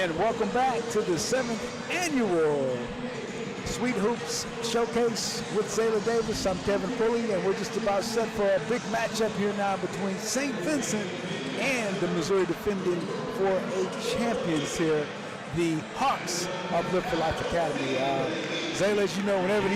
And welcome back to the 7th annual Sweet Hoops Showcase with Zayla Davis. I'm Kevin Pulley, and we're just about set for a big matchup here now between St. Vincent and the Missouri defending 4A champions here, the Hawks of Live for Life Academy. Zayla, as you know, whenever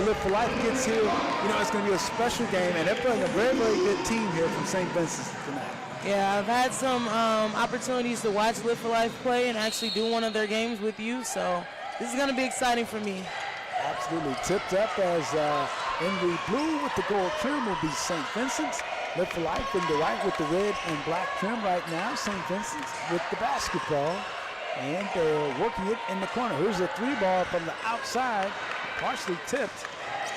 Live for Life gets here, you know it's going to be a special game, and they're playing a very, very good team here from St. Vincent tonight. Yeah, I've had some opportunities to watch Live for Life play and actually do one of their games with you, so this is going to be exciting for me. Absolutely. Tipped up as in the blue with the gold trim will be St. Vincent's. Live for Life in the white with the red and black trim right now. St. Vincent's with the basketball, and they're working it in the corner. Here's a three ball from the outside, partially tipped.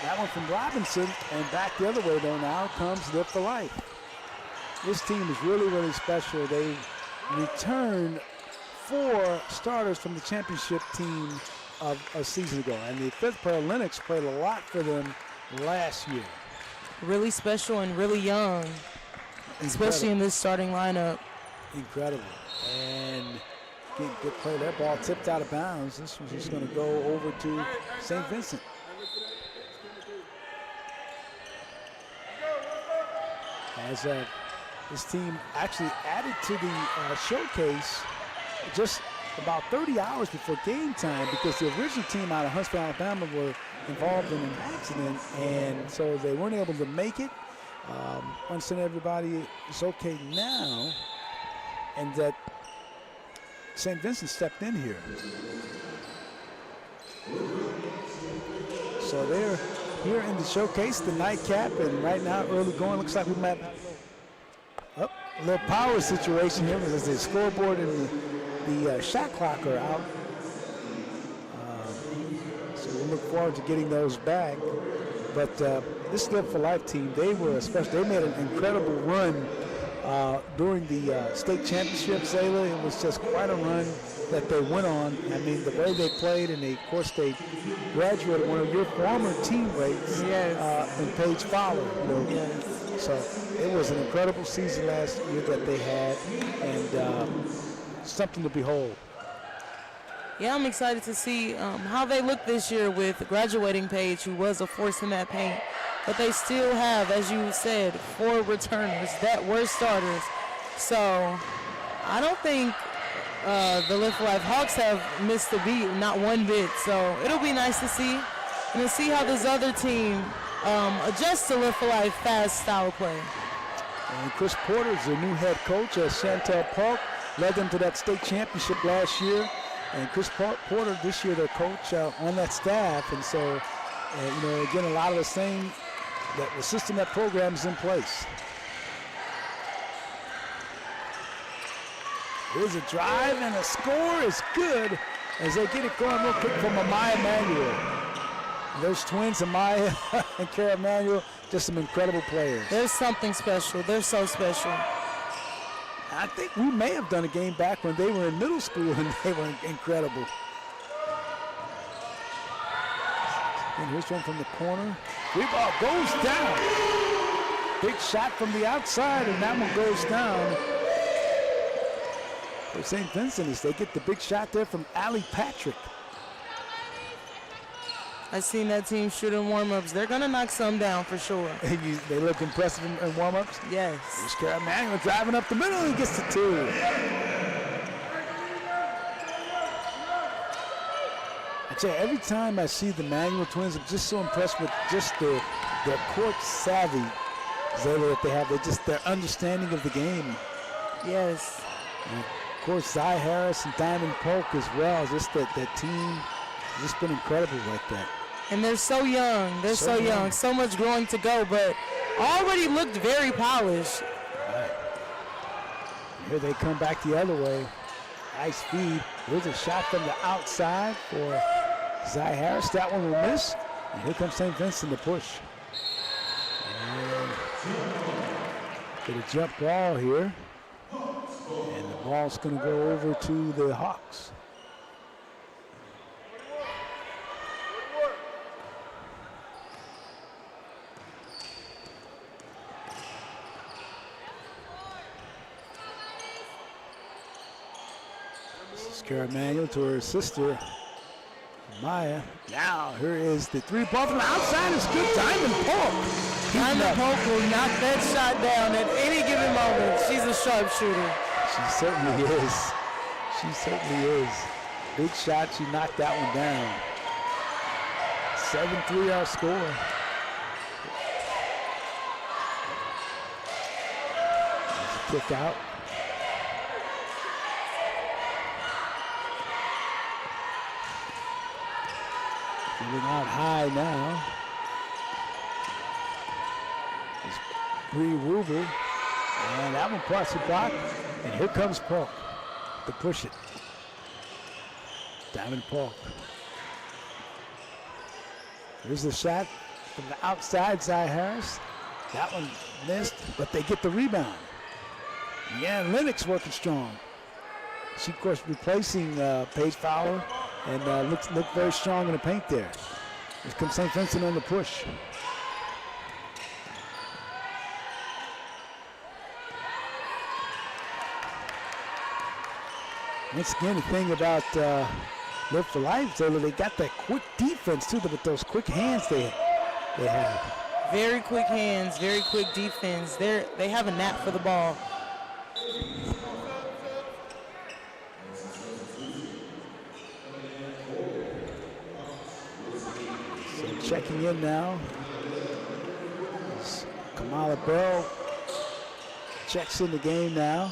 That one from Robinson, and back the other way though now comes Live for Life. This team is really, really special. They returned 4 starters from the championship team of a season ago. And the 5th player, Lennox, played a lot for them last year. Really special and really young, especially in this starting lineup. Incredible. And getting good play. That ball tipped out of bounds. This was just going to go over to St. Vincent. As this team actually added to the showcase just about 30 hours before game time, because the original team out of Huntsville, Alabama were involved in an accident, and so they weren't able to make it. Understand everybody is okay now, and that St. Vincent stepped in here. So they're here in the showcase, the nightcap, and right now early going. Looks like we might have a little power situation here because the scoreboard and the shot clock are out. So we'll look forward to getting those back. But this Live for Life team, they were especially, they made an incredible run during the state championship, Zayla. It was just quite a run that they went on. I mean, the way they played, and they, of course, they graduated one of your former teammates in Paige Fowler. You know. Yes. So it was an incredible season last year that they had, and something to behold. Yeah, I'm excited to see how they look this year with graduating Paige, who was a force in that paint. But they still have, as you said, 4 returners that were starters. So I don't think the Live for Life Hawks have missed a beat, not one bit. So it'll be nice to see, and to see how this other team adjusts to Live for Life fast style play. And Chris Porter is the new head coach as Chantel Polk led them to that state championship last year. And Chris Porter this year, their coach on that staff. And so, you know, again, a lot of the same, the system, that program is in place. Here's a drive, and a score is good as they get it going real quick from Amaya Emanuel. Those twins, Amaya and Kara Emanuel, just some incredible players. There's something special. They're so special. I think we may have done a game back when they were in middle school, and they were incredible. And here's one from the corner. Free ball goes down. Big shot from the outside, and that one goes down. For St. Vincent, as they get the big shot there from Allie Patrick. I've seen that team shoot in warm-ups. They're going to knock some down for sure. They look impressive in warm-ups? Yes. Here's Kara Emanuel driving up the middle, and he gets the 2. I tell you, every time I see the Emanuel twins, I'm just so impressed with just their court savvy that they have. Their understanding of the game. Yes. And of course, Zy Harris and Diamond Polk as well. Just that team has just been incredible like that. And they're so young. They're so young. So much growing to go, but already looked very polished. Right. Here they come back the other way. Nice feed. Here's a shot from the outside for Zy Harris. That one will miss. And here comes St. Vincent to push. And get a jump ball here. And the ball's going to go over to the Hawks. Kara Manuel to her sister, Maya. Now here is the three-ball from the outside. It's good. Diamond Polk. Diamond Polk will knock that shot down at any given moment. She's a sharpshooter. She certainly is. She certainly is. Big shot. She knocked that one down. 7-3 our score. Kick out. Getting out high now. It's Bree Ruber. And that one parts the block. And here comes Polk to push it. Diamond Polk. Here's the shot from the outside, Zy Harris. That one missed, but they get the rebound. Yeah, Lennox working strong. She, of course, replacing Paige Fowler, and looked very strong in the paint there. Here comes St. Vincent on the push. Once again, the thing about Live for Life, so they got that quick defense too, with those quick hands they have. Very quick hands, very quick defense. They have a knack for the ball. So checking in now. Kamala Bell checks in the game now.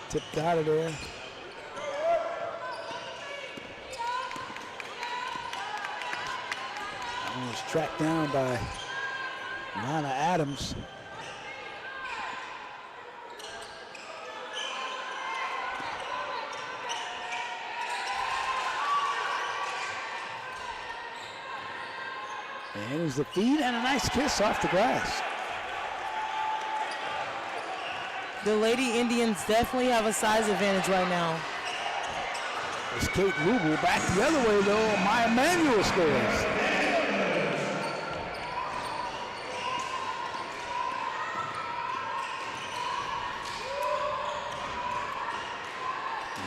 Tipped out of there. Almost tracked down by Lana Adams. And there's the feed and a nice kiss off the glass. The Lady Indians definitely have a size advantage right now. It's Kate Ruble back the other way though. Maya Manuel scores.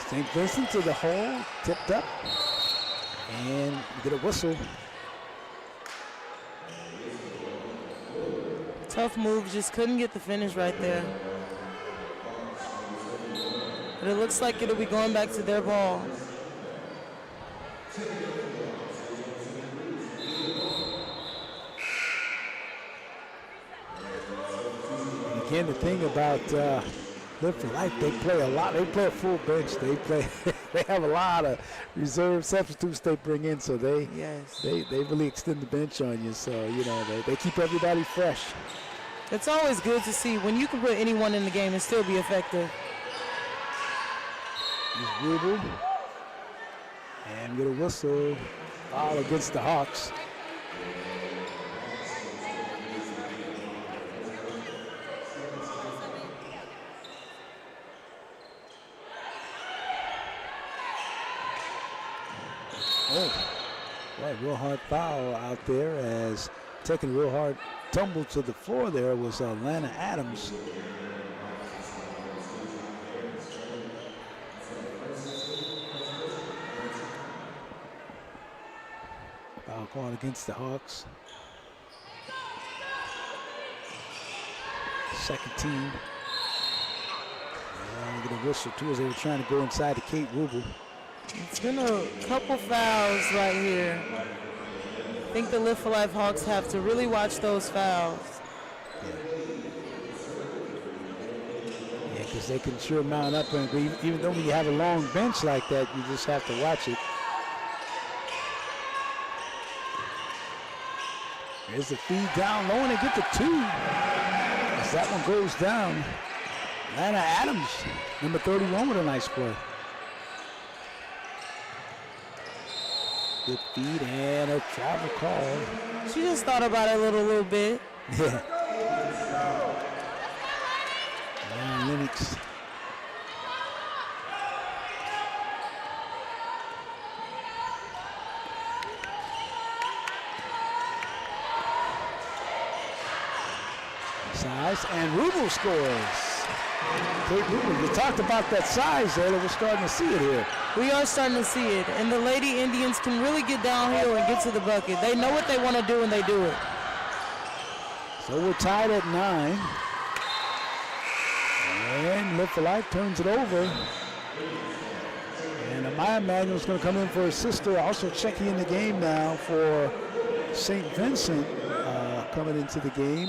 St. Vincent to the hole, tipped up, and we get a whistle. Tough move, just couldn't get the finish right there. But it looks like it'll be going back to their ball. And again, the thing about Live for Life, they play a lot. They play a full bench. They play. They have a lot of reserve substitutes they bring in, so they really extend the bench on you. So you know they keep everybody fresh. It's always good to see when you can put anyone in the game and still be effective. Here's Ruble. And get a whistle. Foul against the Hawks. Oh, boy, real hard foul out there as taking a real hard tumble to the floor there was Lana Adams. Foul call against the Hawks. Second team. And get a whistle too as they were trying to go inside to Kate Ruble. It's been a couple fouls right here. I think the Live for Life Hawks have to really watch those fouls. Yeah, because they can sure mount up, and even though when you have a long bench like that, you just have to watch it. There's the feed down low, and they get the two. As that one goes down, Lana Adams, number 31, with a nice play. Good feed and a travel call. She just thought about it a little bit. Yeah. And Lennox. Size and Ruble scores. Kate Rubin, you talked about that size there, we're starting to see it here. We are starting to see it, and the Lady Indians can really get downhill and get to the bucket. They know what they want to do, and they do it. So we're tied at 9. And Live for Life turns it over. And Amaya Manuel's going to come in for his sister, also checking in the game now for St. Vincent coming into the game.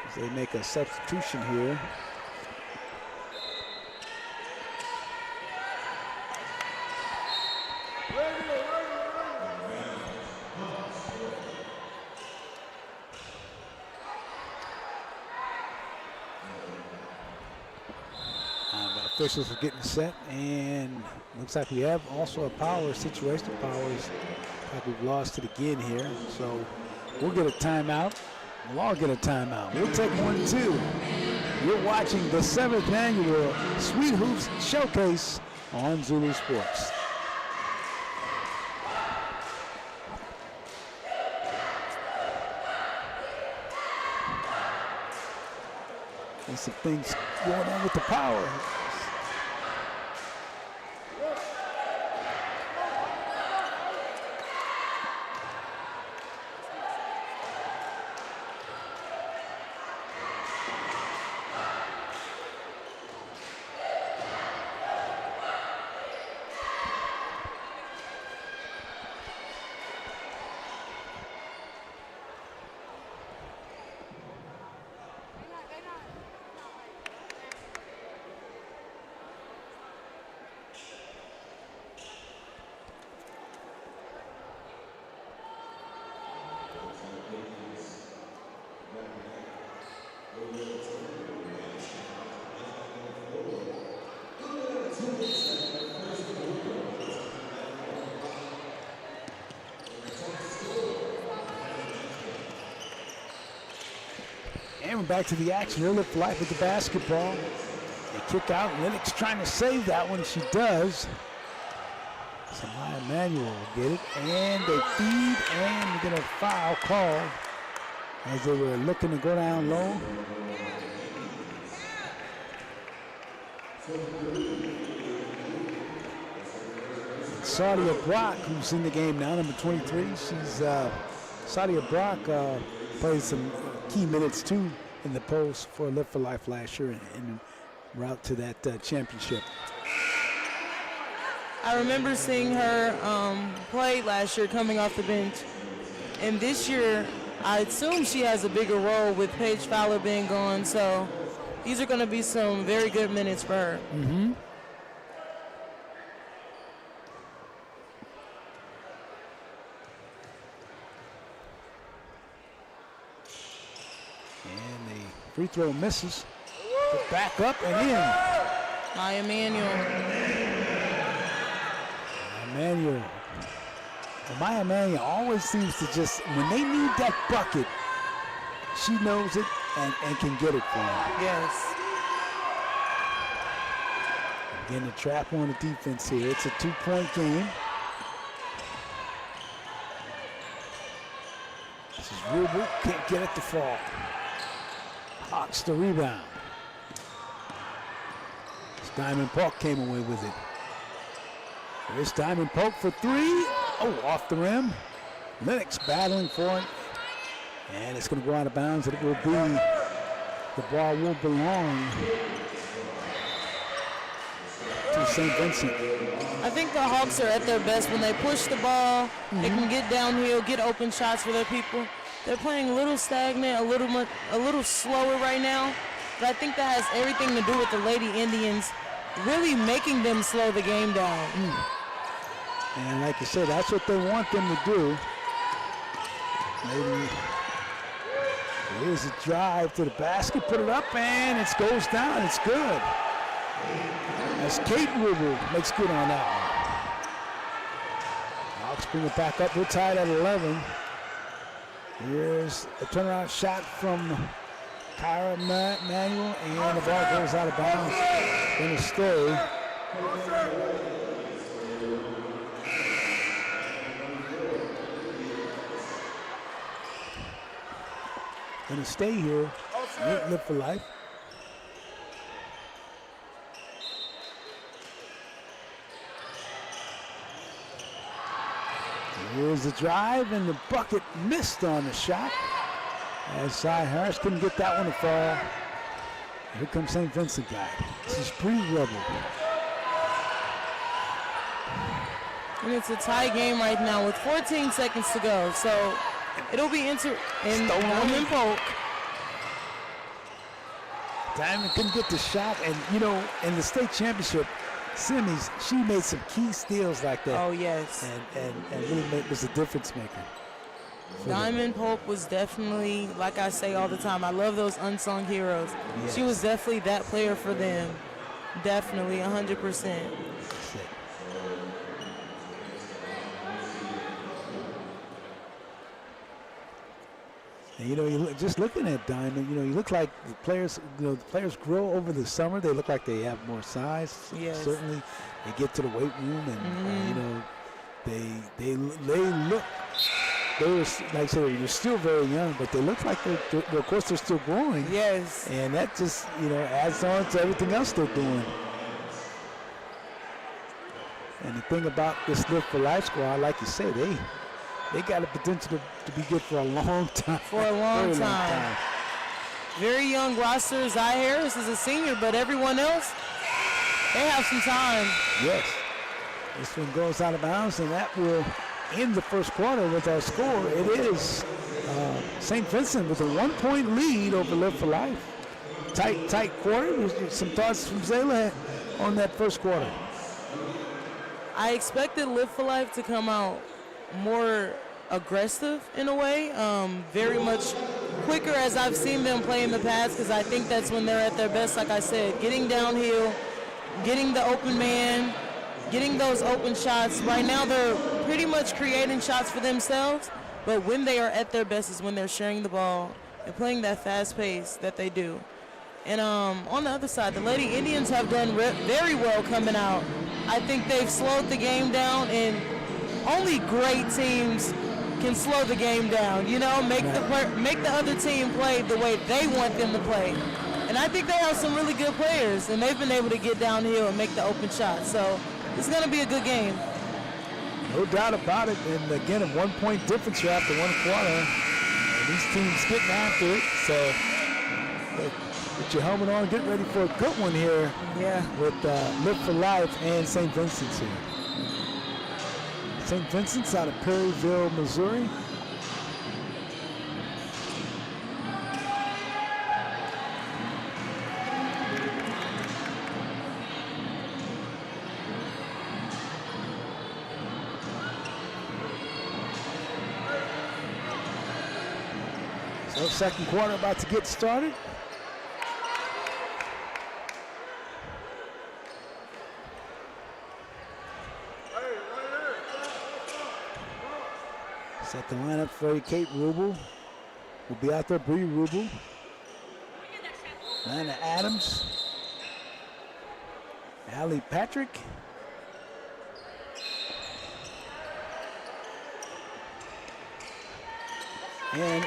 As they make a substitution here. Officials are getting set, and looks like we have also a power situation. Powers like we've lost it again here, so we'll get a timeout. We'll all get a timeout. We'll take 1, 2. You're watching the 7th annual Sweet Hoops Showcase on Zulu Sports. There's some things going on with the power. And we're back to the action. Live for Life with the basketball. They kick out. Lennox trying to save that one. She does. Samaya Manuel will get it. And they feed, and we get a foul called as they were looking to go down low. Sadia Brock, who's in the game now, number 23. She's Sadia Brock played some key minutes too in the post for Live for Life last year en route to that championship. I remember seeing her play last year coming off the bench. And this year, I assume she has a bigger role with Paige Fowler being gone. So these are going to be some very good minutes for her. Mm-hmm. And the free throw misses. Put back up and in. Maya Manuel. Maya Manuel always seems to just, when they need that bucket, she knows it and can get it for them. Yes. Again, the trap on the defense here. It's a 2-point game. This is Rubu, can't get it to fall. Hawks the rebound. Diamond Polk came away with it. There's Diamond Polk for 3. Oh, off the rim. Lennox battling for it. And it's going to go out of bounds. It will be, the ball will belong to St. Vincent. I think the Hawks are at their best when they push the ball. They can get downhill, get open shots for their people. They're playing a little stagnant, a little slower right now. But I think that has everything to do with the Lady Indians really making them slow the game down. And like you said, that's what they want them to do. Maybe here's a drive to the basket, put it up, and it goes down. It's good. As Kate Ruble makes good on that one. Hawks bring it back up. We're tied at 11. Here's a turnaround shot from Kyra Manuel, and the ball goes out of bounds. Going to stay. going to stay here, Live for Life. Here's the drive, and the bucket missed on the shot. As Cy Harris couldn't get that one to fall. Here comes St. Vincent guy. This is pretty rebel. And it's a tie game right now with 14 seconds to go. So it'll be and Diamond Polk. Diamond couldn't get the shot, and you know, in the state championship semis, she made some key steals like that. Oh yes. And really was a difference maker. Diamond Polk was definitely, like I say all the time, I love those unsung heroes. Yes. She was definitely that player for them. Definitely, 100%. And you know, just looking at Diamond, you know, you look like the players. You know, the players grow over the summer. They look like they have more size. Yes. Certainly, they get to the weight room, and you know, they look. They were, like I said, they're still very young, but they look like they're of course, they're still growing. Yes. And that just, you know, adds on to everything else they're doing. And the thing about this Live for Life squad, like you say, they got the potential to be good for a long time. For a long time. Very young roster. Zy Harris is a senior, but everyone else, they have some time. Yes. This one goes out of bounds, and that will end the first quarter with our score. It is St. Vincent with a 1-point lead over Live for Life. Tight quarter. Some thoughts from Zayla on that first quarter. I expected Live for Life to come out more aggressive in a way, very much quicker as I've seen them play in the past, because I think that's when they're at their best, like I said, getting downhill, getting the open man, getting those open shots. Right now they're pretty much creating shots for themselves, but when they are at their best is when they're sharing the ball and playing that fast pace that they do. And on the other side, the Lady Indians have done very well coming out. I think they've slowed the game down, and only great teams can slow the game down, you know, make the other team play the way they want them to play. And I think they have some really good players, and they've been able to get downhill and make the open shots. So it's going to be a good game. No doubt about it. And again, a 1-point difference here after one quarter. And these teams getting after it. So put your helmet on, get ready for a good one here. Yeah. With Live for Life and St. Vincent's here. St. Vincent's out of Perryville, Missouri. So second quarter about to get started. Set the lineup for Kate Rubel. Will be out there, Bree Rubel. Lana Adams. Allie Patrick. And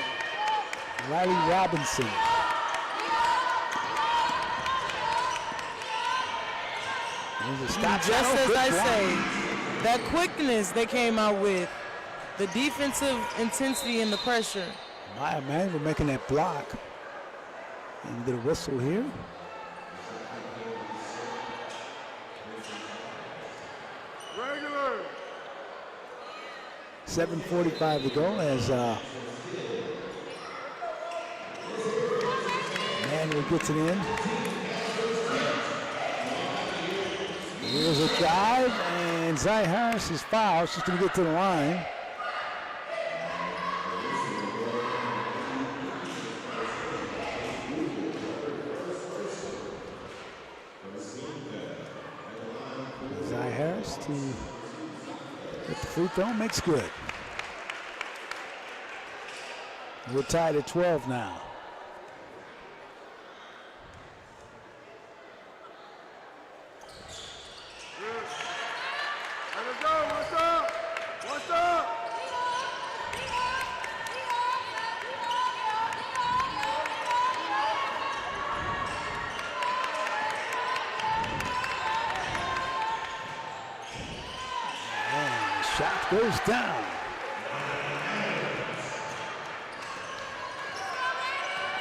Riley Robinson. Just as I say, that quickness they came out with, the defensive intensity and the pressure. Maya Manuel making that block. And we get a whistle here. Regular. 7:45 to go as Manuel gets it in. Here's a drive, and Zy Harris is fouled. She's going to get to the line. Zy Harris to get the free throw, makes good. We're tied at 12 now. goes down.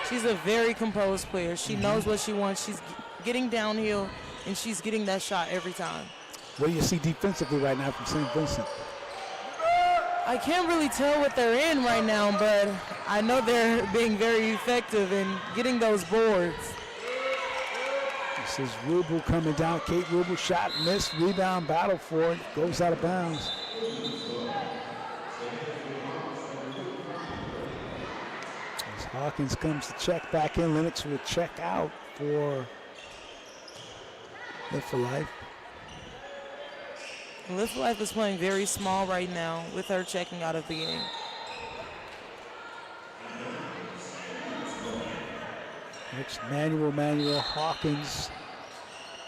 She's a very composed player. She knows what she wants. She's getting downhill, and she's getting that shot every time. What do you see defensively right now from St. Vincent? I can't really tell what they're in right now, but I know they're being very effective in getting those boards. This is Rubel coming down. Kate Rubel, shot, missed, rebound, battle for it, goes out of bounds. As Hawkins comes to check back in, Lennox will check out for Live for Life. Live for Life is playing very small right now with her checking out of the game. Next, Manuel, Hawkins,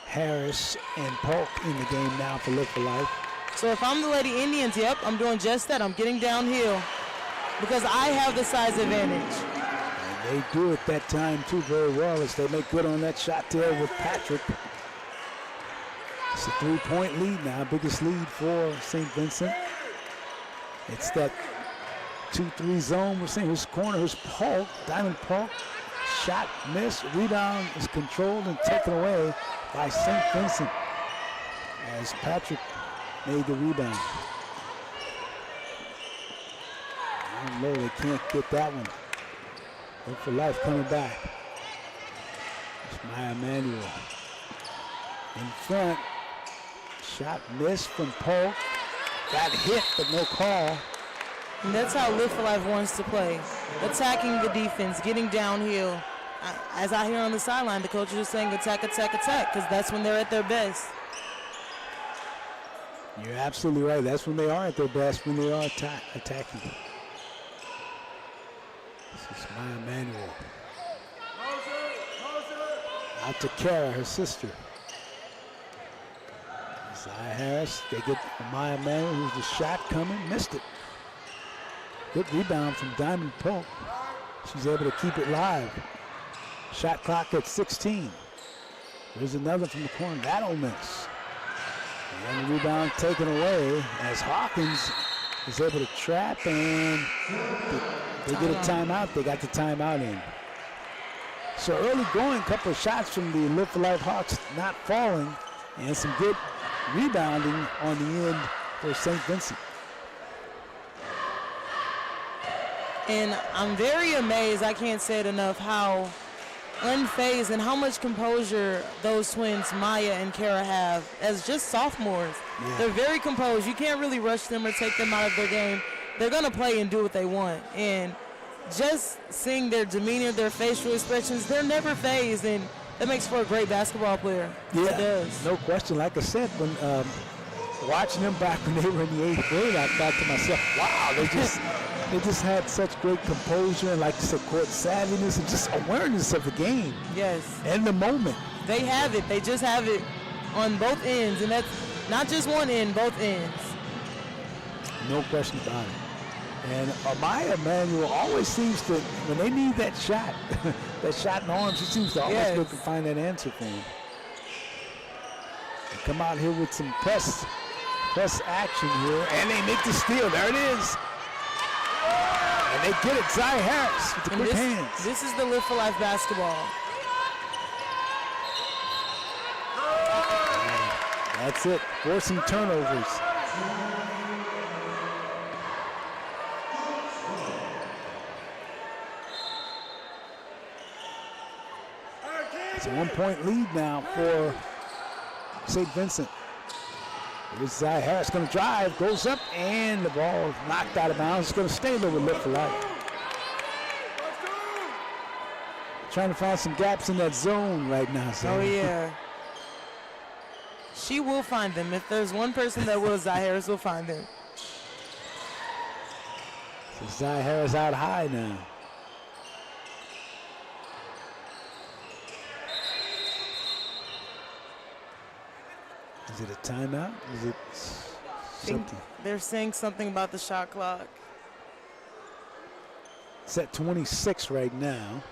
Harris, and Polk in the game now for Live for Life. So if I'm the Lady Indians, yep, I'm doing just that. I'm getting downhill because I have the size advantage. And they do it that time too very well as they make good on that shot there with Patrick. It's a 3-point lead now, biggest lead for St. Vincent. It's that 2-3 zone. We're seeing his corner, his Polk, Diamond Polk. Shot missed, rebound is controlled and taken away by St. Vincent as Patrick made the rebound. I don't know, they can't get that one. Live for Life coming back. It's Maya Emanuel. In front, shot missed from Polk. Got hit, but no call. And that's how Live for Life wants to play. Attacking the defense, getting downhill. As I hear on the sideline, the coaches are saying attack, attack, attack, because that's when they're at their best. You're absolutely right. That's when they are at their best, when they are attacking. This is Maya Emanuel. Out to Kara, her sister. Zaya Harris, they get Maya Emanuel, who's the shot coming, missed it. Good rebound from Diamond Polk. She's able to keep it live. Shot clock at 16. There's another from the corner. That'll miss. And the rebound taken away as Hawkins is able to trap, and they get a timeout. They got the timeout in. So early going, couple of shots from the Live for Life Hawks not falling, and some good rebounding on the end for St. Vincent. And I'm very amazed, I can't say it enough, how unfazed and how much composure those twins, Maya and Kara, have as just sophomores. Yeah. They're very composed. You can't really rush them or take them out of their game. They're going to play and do what they want. And just seeing their demeanor, their facial expressions, they're never fazed, and that makes for a great basketball player. Yeah, it does. No question. Like I said, when watching them back when they were in the 8th grade, I thought to myself, wow, they just had such great composure and, like you said, court savviness and just awareness of the game. Yes. And the moment. They have it. They just have it on both ends, and that's not just one end, both ends. No question about it. And Maya Emanuel always seems to, when they need that shot, that shot in the arm, she seems to always look to find that answer for them. They come out here with some press action here, and they make the steal. There it is. And they get it. Zaya Harris with the quick hands. This is the Live for Life basketball. That's it. Forcing turnovers. It's a 1-point lead now for St. Vincent. Here's Zaya Harris going to drive, goes up, and the ball is knocked out of bounds. It's going to stay there with Live for Life. Trying to find some gaps in that zone right now. Oh, yeah. She will find them. If there's one person that will, Zaya Harris will find them. So Zaya Harris out high now. Is it a timeout? Is it something? They're saying something about the shot clock. It's at 26 right now.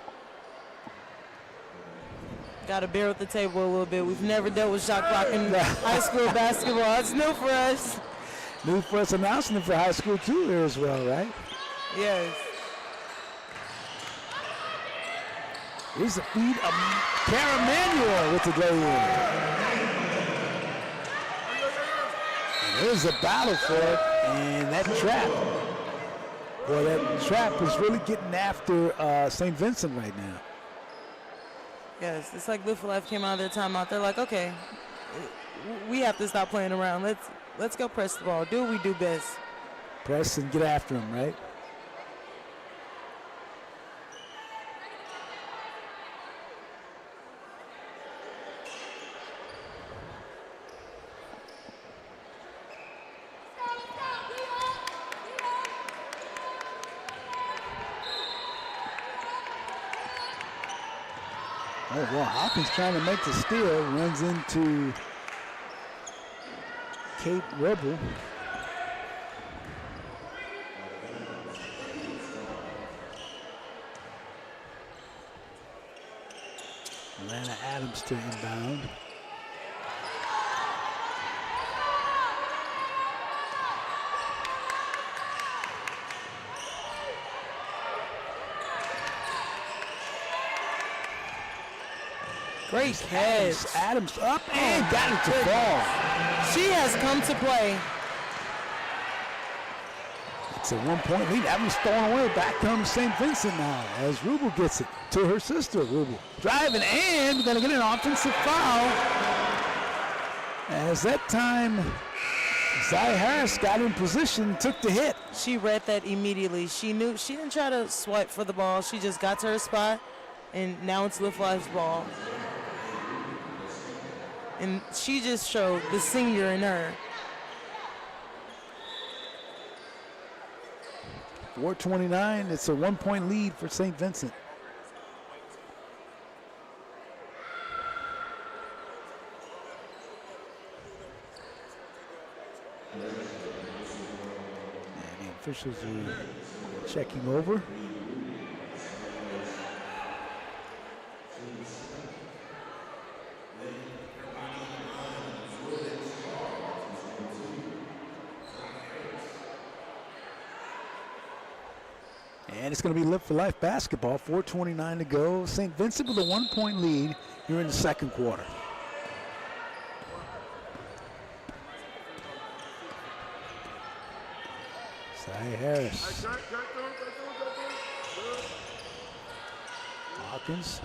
Got to bear with the table a little bit. We've never dealt with shot clock in high school basketball. It's new for us. New first announcement for high school too here as well, right? Yes. Here's the feed of Cara Manuel with the lay-in. And there's a battle for it, and that trap. Boy, that trap is really getting after St. Vincent right now. Yes, it's like Live for Life came out of their timeout. They're like, okay, we have to stop playing around. Let's go press the ball. Do what we do best. Press and get after him, right? Oh, well, Hawkins trying to make the steal, runs into Kate Rebel. Atlanta Adams to inbound. Great catch. Adams up and got it to fall. She has come to play. It's a 1-point lead. Adams thrown away. Back comes St. Vincent now as Rubel gets it to her sister, Rubel. Driving and going to get an offensive foul. As that time, Zai Harris got in position, took the hit. She read that immediately. She knew. She didn't try to swipe for the ball. She just got to her spot, and now it's Live Life's ball. And she just showed the senior in her. 4:29, it's a 1-point lead for St. Vincent. And the officials are checking over. And it's going to be Live for Life basketball. 4:29 to go. St. Vincent with a 1-point lead here in the second quarter. Zai Harris. Hawkins.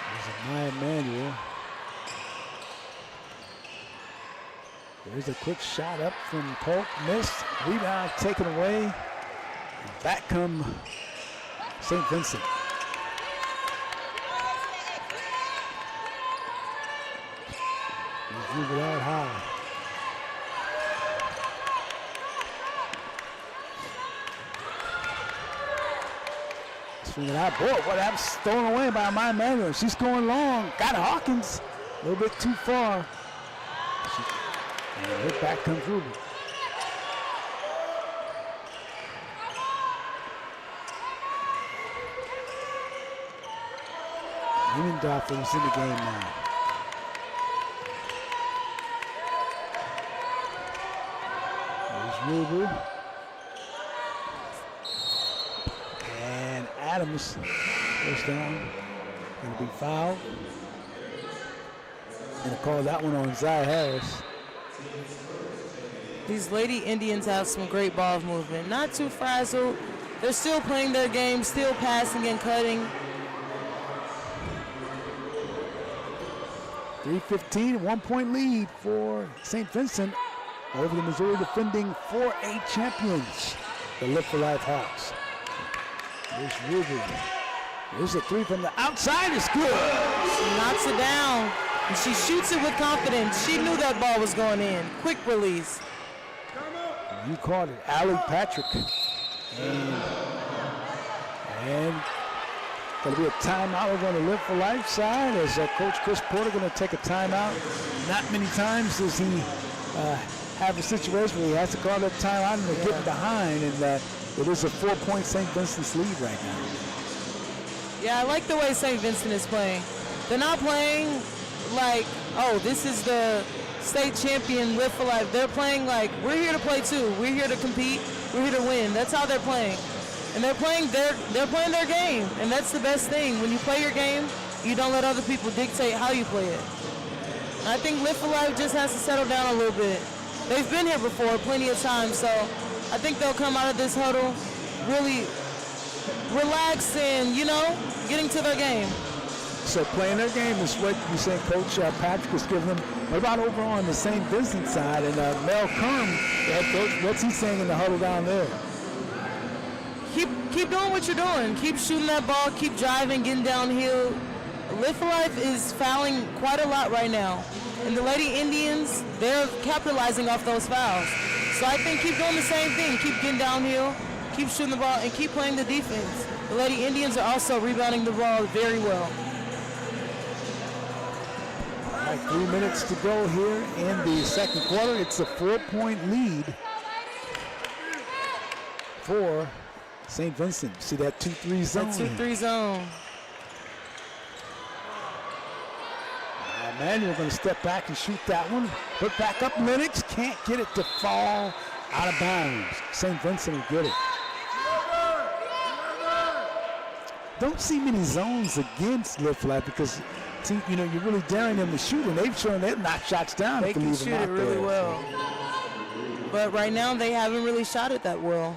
There's Maya Emanuel. There's a quick shot up from Polk, missed. Rebound taken away. And back come St. Vincent. He's moving out high. Swing it out. Boy, what that's stolen away by Maya Emanuel. She's going long. Got Hawkins. A little bit too far. And hit back comes Rubel. Niemendorfer is in the game now. There's Rubel. And Adams goes down. Going to be fouled. Going to call that one on Zai Harris. These Lady Indians have some great ball movement. Not too frazzled. They're still playing their game, still passing and cutting. 3:15, 1-point lead for St. Vincent over the Missouri defending 4A champions, the Live for Life Hawks. There's Rubel. There's a three from the outside. It's good. She knocks it down, and she shoots it with confidence. She knew that ball was going in. Quick release. You caught it, Allie Patrick. And going to be a timeout over on the Live for Life side as Coach Chris Porter going to take a timeout. Not many times does he have a situation where he has to call that timeout and they're getting behind, and it is a 4-point St. Vincent's lead right now. Yeah, I like the way St. Vincent is playing. They're not playing like, oh, this is the state champion Live for Life. They're playing like, we're here to play too. We're here to compete. We're here to win. That's how they're playing. And they're playing their game. And that's the best thing. When you play your game, you don't let other people dictate how you play it. And I think Live for Life just has to settle down a little bit. They've been here before plenty of times, so I think they'll come out of this huddle really relaxed and, you know, getting to their game. So playing their game is what you say Coach Patrick is giving them. What about over on the St. Vincent side? And Mel Kerm, the head coach, what's he saying in the huddle down there? Keep doing what you're doing. Keep shooting that ball. Keep driving, getting downhill. Live for Life is fouling quite a lot right now. And the Lady Indians, they're capitalizing off those fouls. So I think keep doing the same thing. Keep getting downhill, keep shooting the ball, and keep playing the defense. The Lady Indians are also rebounding the ball very well. All right, 3 minutes to go here in the second quarter. It's a 4-point lead for St. Vincent. See that 2-3 zone? That 2-3 zone. Manuel going to step back and shoot that one. Put back up Lennox. Can't get it to fall out of bounds. St. Vincent will get it. Don't see many zones against Live for Life because, you know, you're really daring them to shoot, and they've shown they've knocked shots down. They can shoot it really well. But right now they haven't really shot it that well.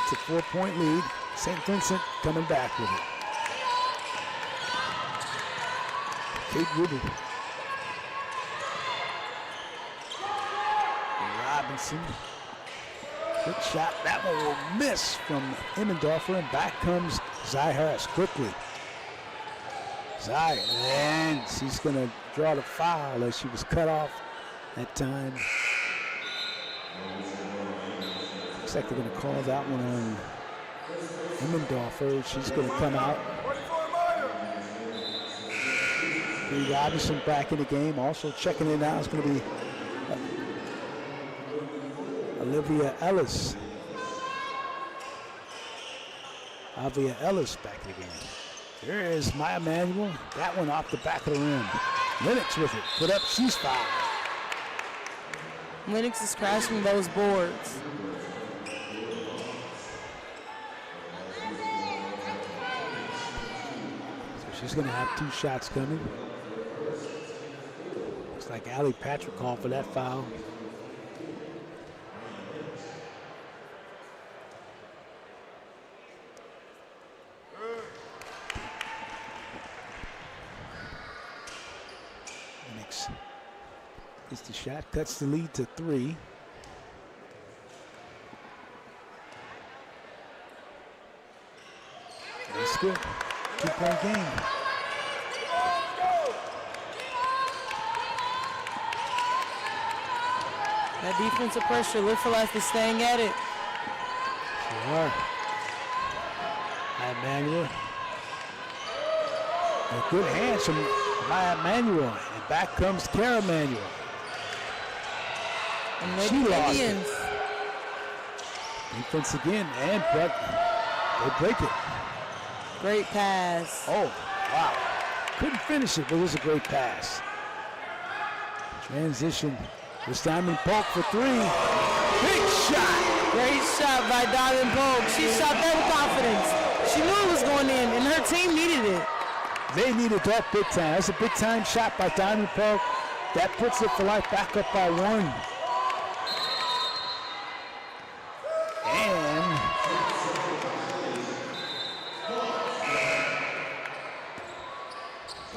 It's a 4-point lead. St. Vincent coming back with it. Kate Ruby. Robinson. Good shot. That one will miss from Emmendorfer, and back comes Zy Harris quickly. Zy, and she's going to draw the foul as she was cut off that time. Looks like they're going to call that one on Emmendorfer. She's going to come out. Bree Robinson back in the game. Also checking in now is going to be Olivia Ellis. Olivia Ellis back in the game. There is Maya Manuel. That one off the back of the rim. Lennox with it. Put up. She's fouled. Lennox is crashing those boards. So she's going to have 2 shots coming. Looks like Allie Patrick called for that foul. Lennox gets the shot, cuts the lead to 3. That's good. 2-point game. That defensive pressure, Live for Life is staying at it. Sure. Manuel. A good hands from Maya Manuel. And back comes Kara Manuel. And She lost Indians. it. Defense again, and but they break it. Great pass. Oh, wow. Couldn't finish it, but it was a great pass. Transition. It's Diamond Polk for 3. Big shot. Great shot by Diamond Polk. She shot that with confidence. She knew it was going in, and her team needed it. They needed that big time. That's a big time shot by Diamond Polk. That puts it for life back up by 1. And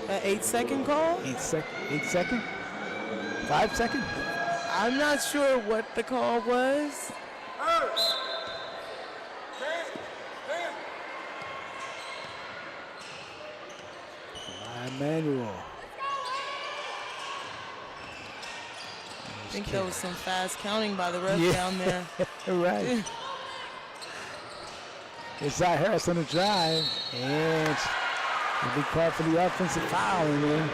An 8-second call? 8 second? 5 second? I'm not sure what the call was. Manuel. I think there was some fast counting by the ref down there. Right. It's Zy Harris on the drive, and it'll be called for the offensive foul in there.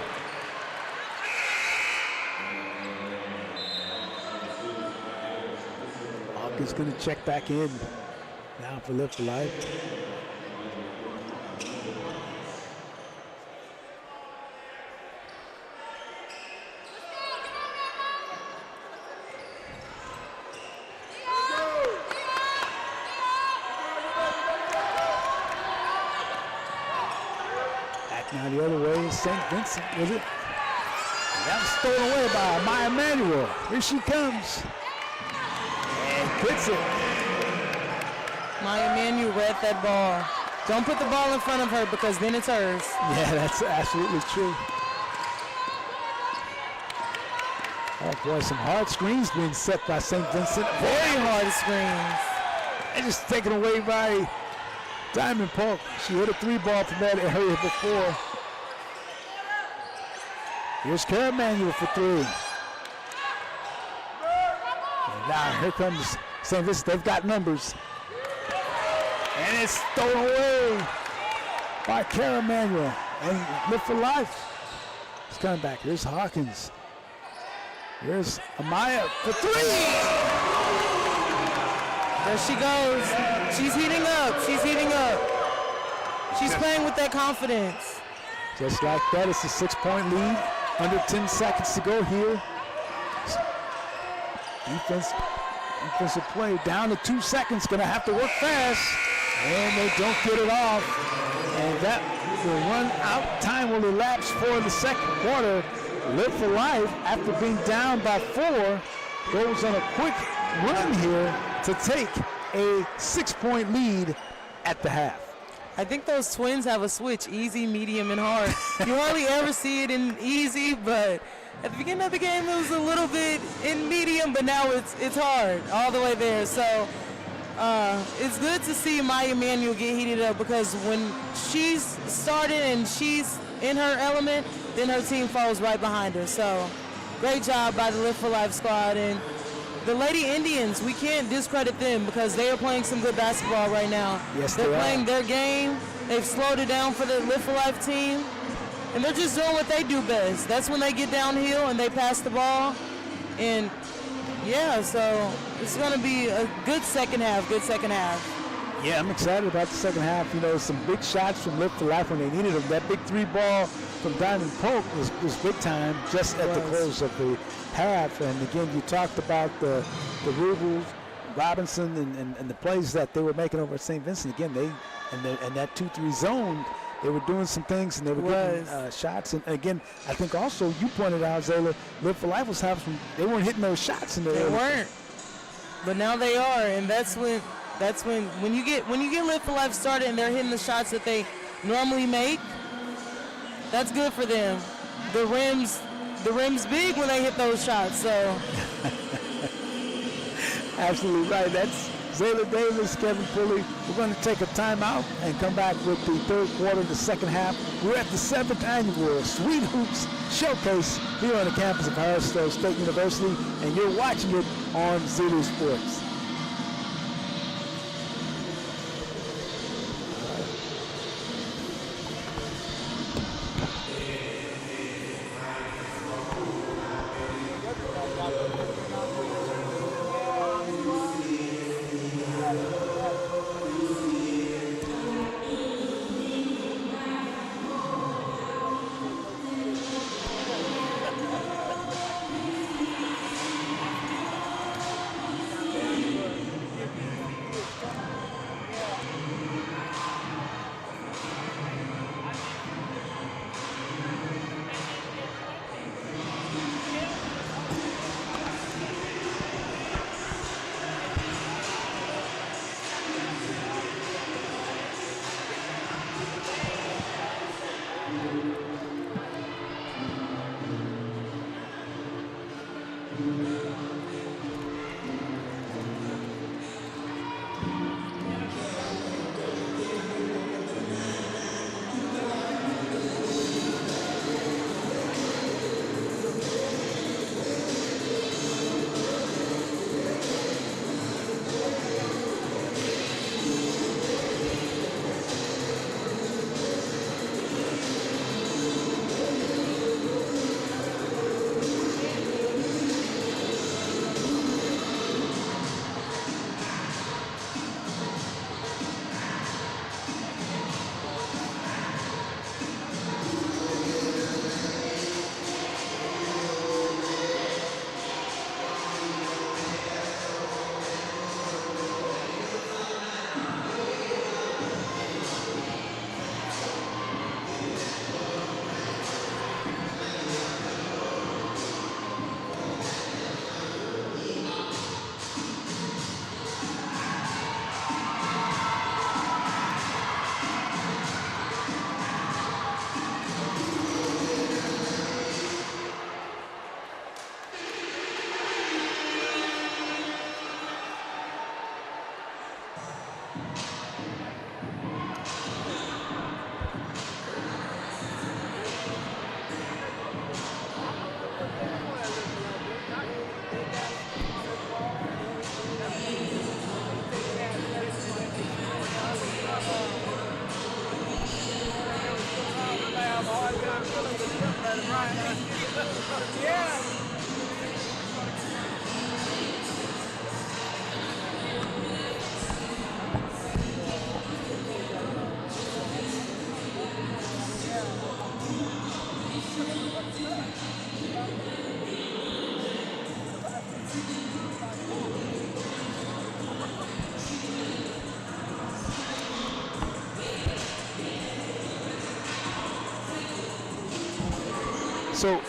Hawkins going to check back in now for Live for Life. for St. Vincent, was it? That was stolen away by Maya Emanuel. Here she comes. And gets it. Maya Emanuel read that ball. Don't put the ball in front of her because then it's hers. Yeah, that's absolutely true. Oh boy, some hard screens being set by St. Vincent. Very hard screens. And just taken away by Diamond Polk. She hit a 3-ball from that area before. Here's Kara Emanuel for 3. And now here comes St. Vincent. They've got numbers. And it's stolen away by Kara Emanuel. And Live for Life is coming back. Here's Hawkins. Here's Amaya for 3. There she goes. She's heating up. She's heating up. She's playing with that confidence. Just like that, it's a 6-point lead. Under 10 seconds to go here. Defensive play down to 2 seconds. Gonna have to work fast. And they don't get it off. And that will run out. Time will elapse for the second quarter. Live for Life, after being down by 4, goes on a quick run here to take a 6-point lead at the half. I think those twins have a switch, easy, medium, and hard. You hardly ever see it in easy, but at the beginning of the game it was a little bit in medium, but now it's hard all the way there. So it's good to see Maya Emanuel get heated up because when she's started and she's in her element, then her team falls right behind her. So great job by the Live for Life squad. And the Lady Indians, we can't discredit them because they are playing some good basketball right now. Yes, they're they playing are. their game. They've slowed it down for the Live for Life team. And they're just doing what they do best. That's when they get downhill and they pass the ball. And yeah, so it's going to be a good second half, Yeah, I'm excited about the second half. You know, some big shots from Live for Life when they needed them. That big 3-ball from Diamond Polk was big time just at the close of the half. And again, you talked about the Rubles, Robinson, and the plays that they were making over at St. Vincent. Again, they and that 2-3 zone, they were doing some things and they were getting shots. And again, I think also you pointed out, Zayla, Live for Life was having some, they weren't hitting those shots in there. They weren't, but now they are, and that's when you get Live for Life started and they're hitting the shots that they normally make. That's good for them. The rim's big when they hit those shots. So absolutely right. That's Zayla Davis, Kevin Pulley. We're going to take a timeout and come back with the third quarter, the second half. We're at the 7th annual Sweet Hoops Showcase here on the campus of Harrisville State University, and you're watching it on Zulu Sports. So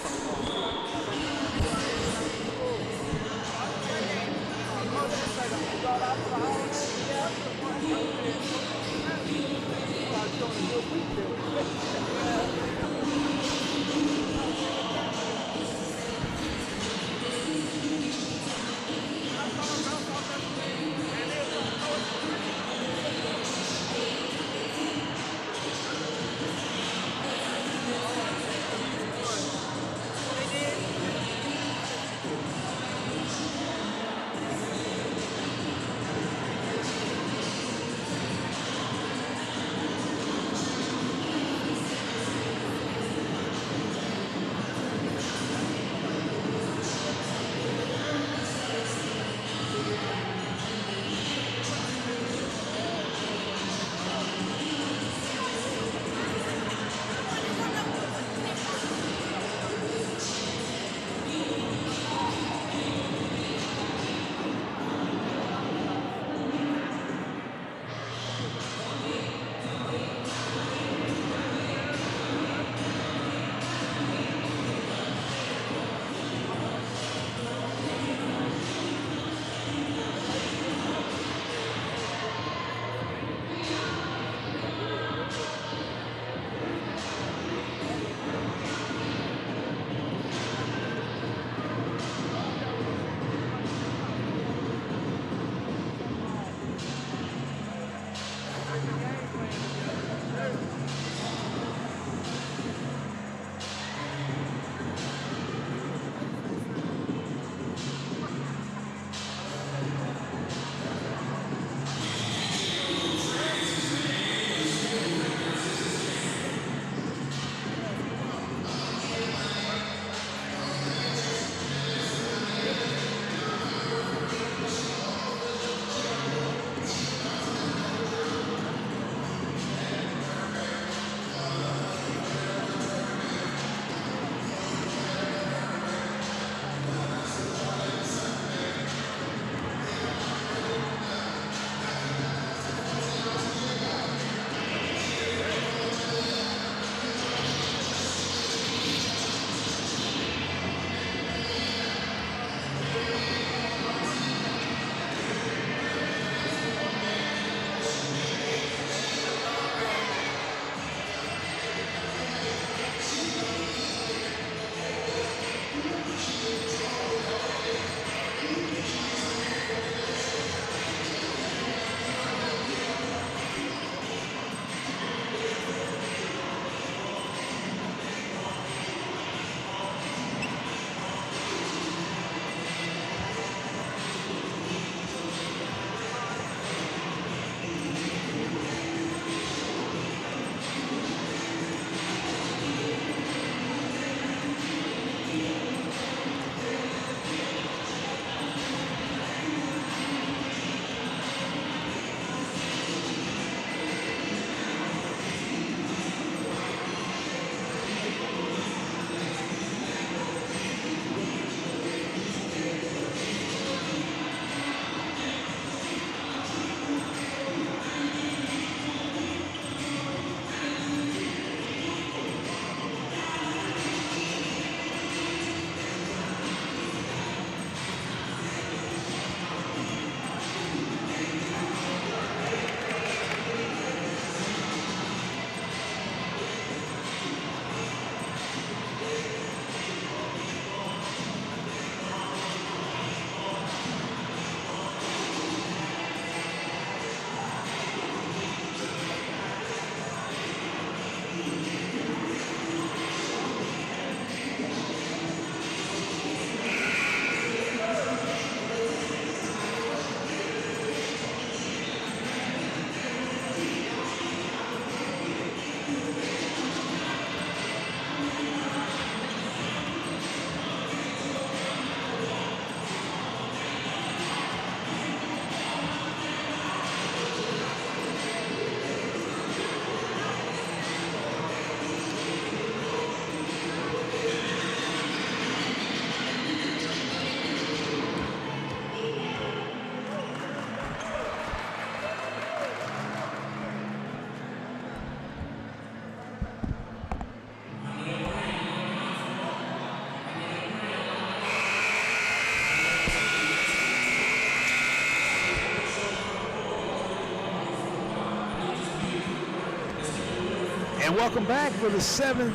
welcome back for the 7th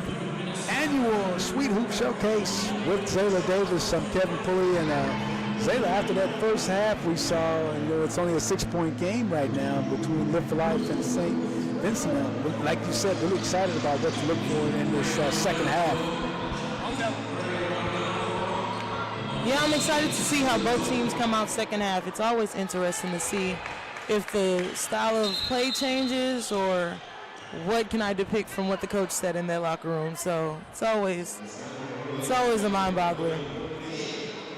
annual Sweet Hoop Showcase with Zayla Davis. I'm Kevin Pulley, and Zayla, after that first half we saw, it's only a 6-point game right now between Live for Life and St. Vincent. Like you said, really excited about what to look for in this second half. Yeah, I'm excited to see how both teams come out second half. It's always interesting to see if the style of play changes or what can I depict from what the coach said in their locker room. So it's always a mind-boggler.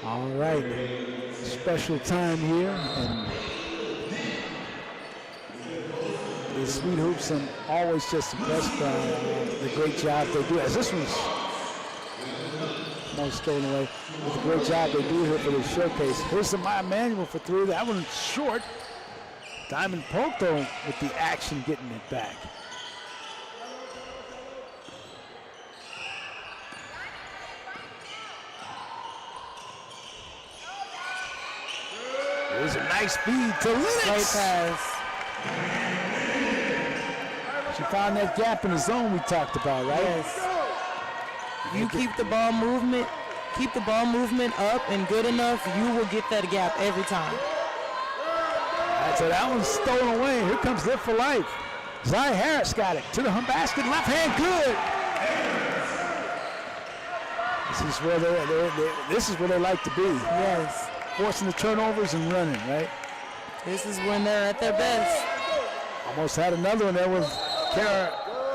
All right, special time here, and the Sweet Hoops, I'm always just impressed by the great job they do. As this one's almost stolen away, with the great job they do here for this showcase. Here's the Maya Manual for three. That one's short. Diamond Polk, though, with the action getting it back. There's a nice feed to Lennox. Great pass. She found that gap in the zone we talked about, right? Yes. You keep the ball movement up and good enough, you will get that gap every time. So that one's stolen away. Here comes Live for Life. Zai Harris got it to the basket, left hand, good. This is where they like to be. Yes. Forcing the turnovers and running, right? This is when they're at their best. Almost had another one there with Kara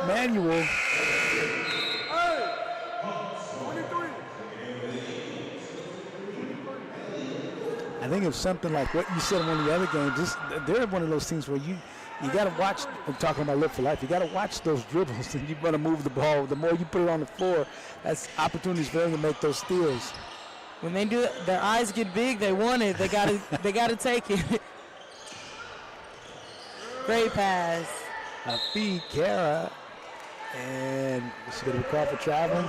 Manuel. I think it's something like what you said in one of the other games. They're one of those things where you got to watch. I'm talking about Live for Life. You got to watch those dribbles, and you want to move the ball. The more you put it on the floor, that's opportunities for them to make those steals. When they do it, their eyes get big. They want it. They gotta take it. Great pass. A feed, Kara, and she's going to be called for traveling.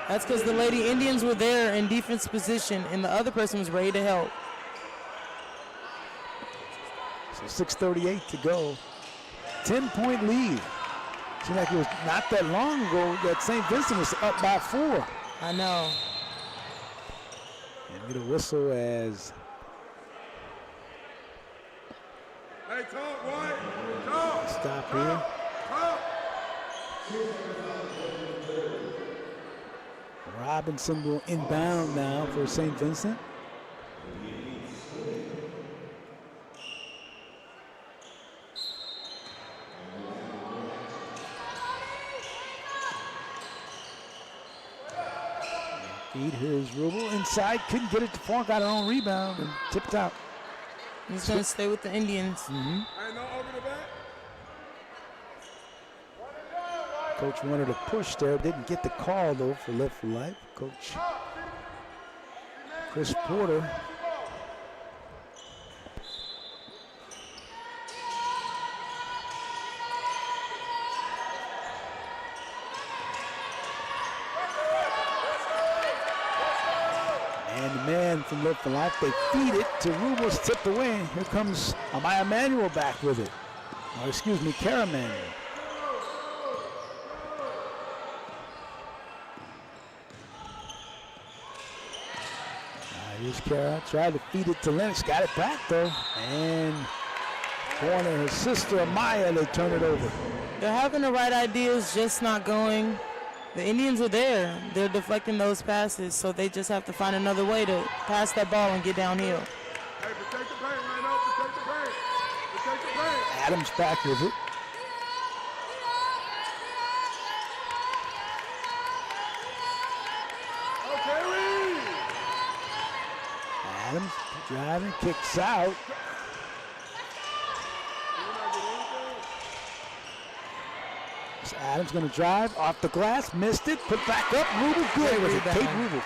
That's because the Lady Indians were there in defense position, and the other person was ready to help. So 6:38 to go. 10-point lead. Seemed like it was not that long ago that St. Vincent was up by 4. I know. And get a whistle as Hey, talk, White. Talk. stop here. Talk. Robinson will inbound now for St. Vincent. Feed, here's Rubel inside, couldn't get it to Funk, got her own rebound and tipped out. He's going to stay with the Indians. Hey, no over the back. Coach wanted to push there, didn't get the call though for Live for Life. Coach Chris Porter. And the man from Live for Life, they feed it to Rubel's, tipped away. Here comes Amaya Manuel back with it. Or excuse me, Kara Manuel. Here's Kara, tried to feed it to Lennox, got it back though. And corner her sister Amaya, they turn it over. They're having the right ideas, just not going. The Indians are there. They're deflecting those passes, so they just have to find another way to pass that ball and get downhill. Hey, protect the paint right now. Protect the paint. Protect the paint. Adams back with it. Okay, Reed. Adams driving, kicks out. So Adams gonna drive off the glass, missed it, put back up, Rubel, good with it, Kate Rubel.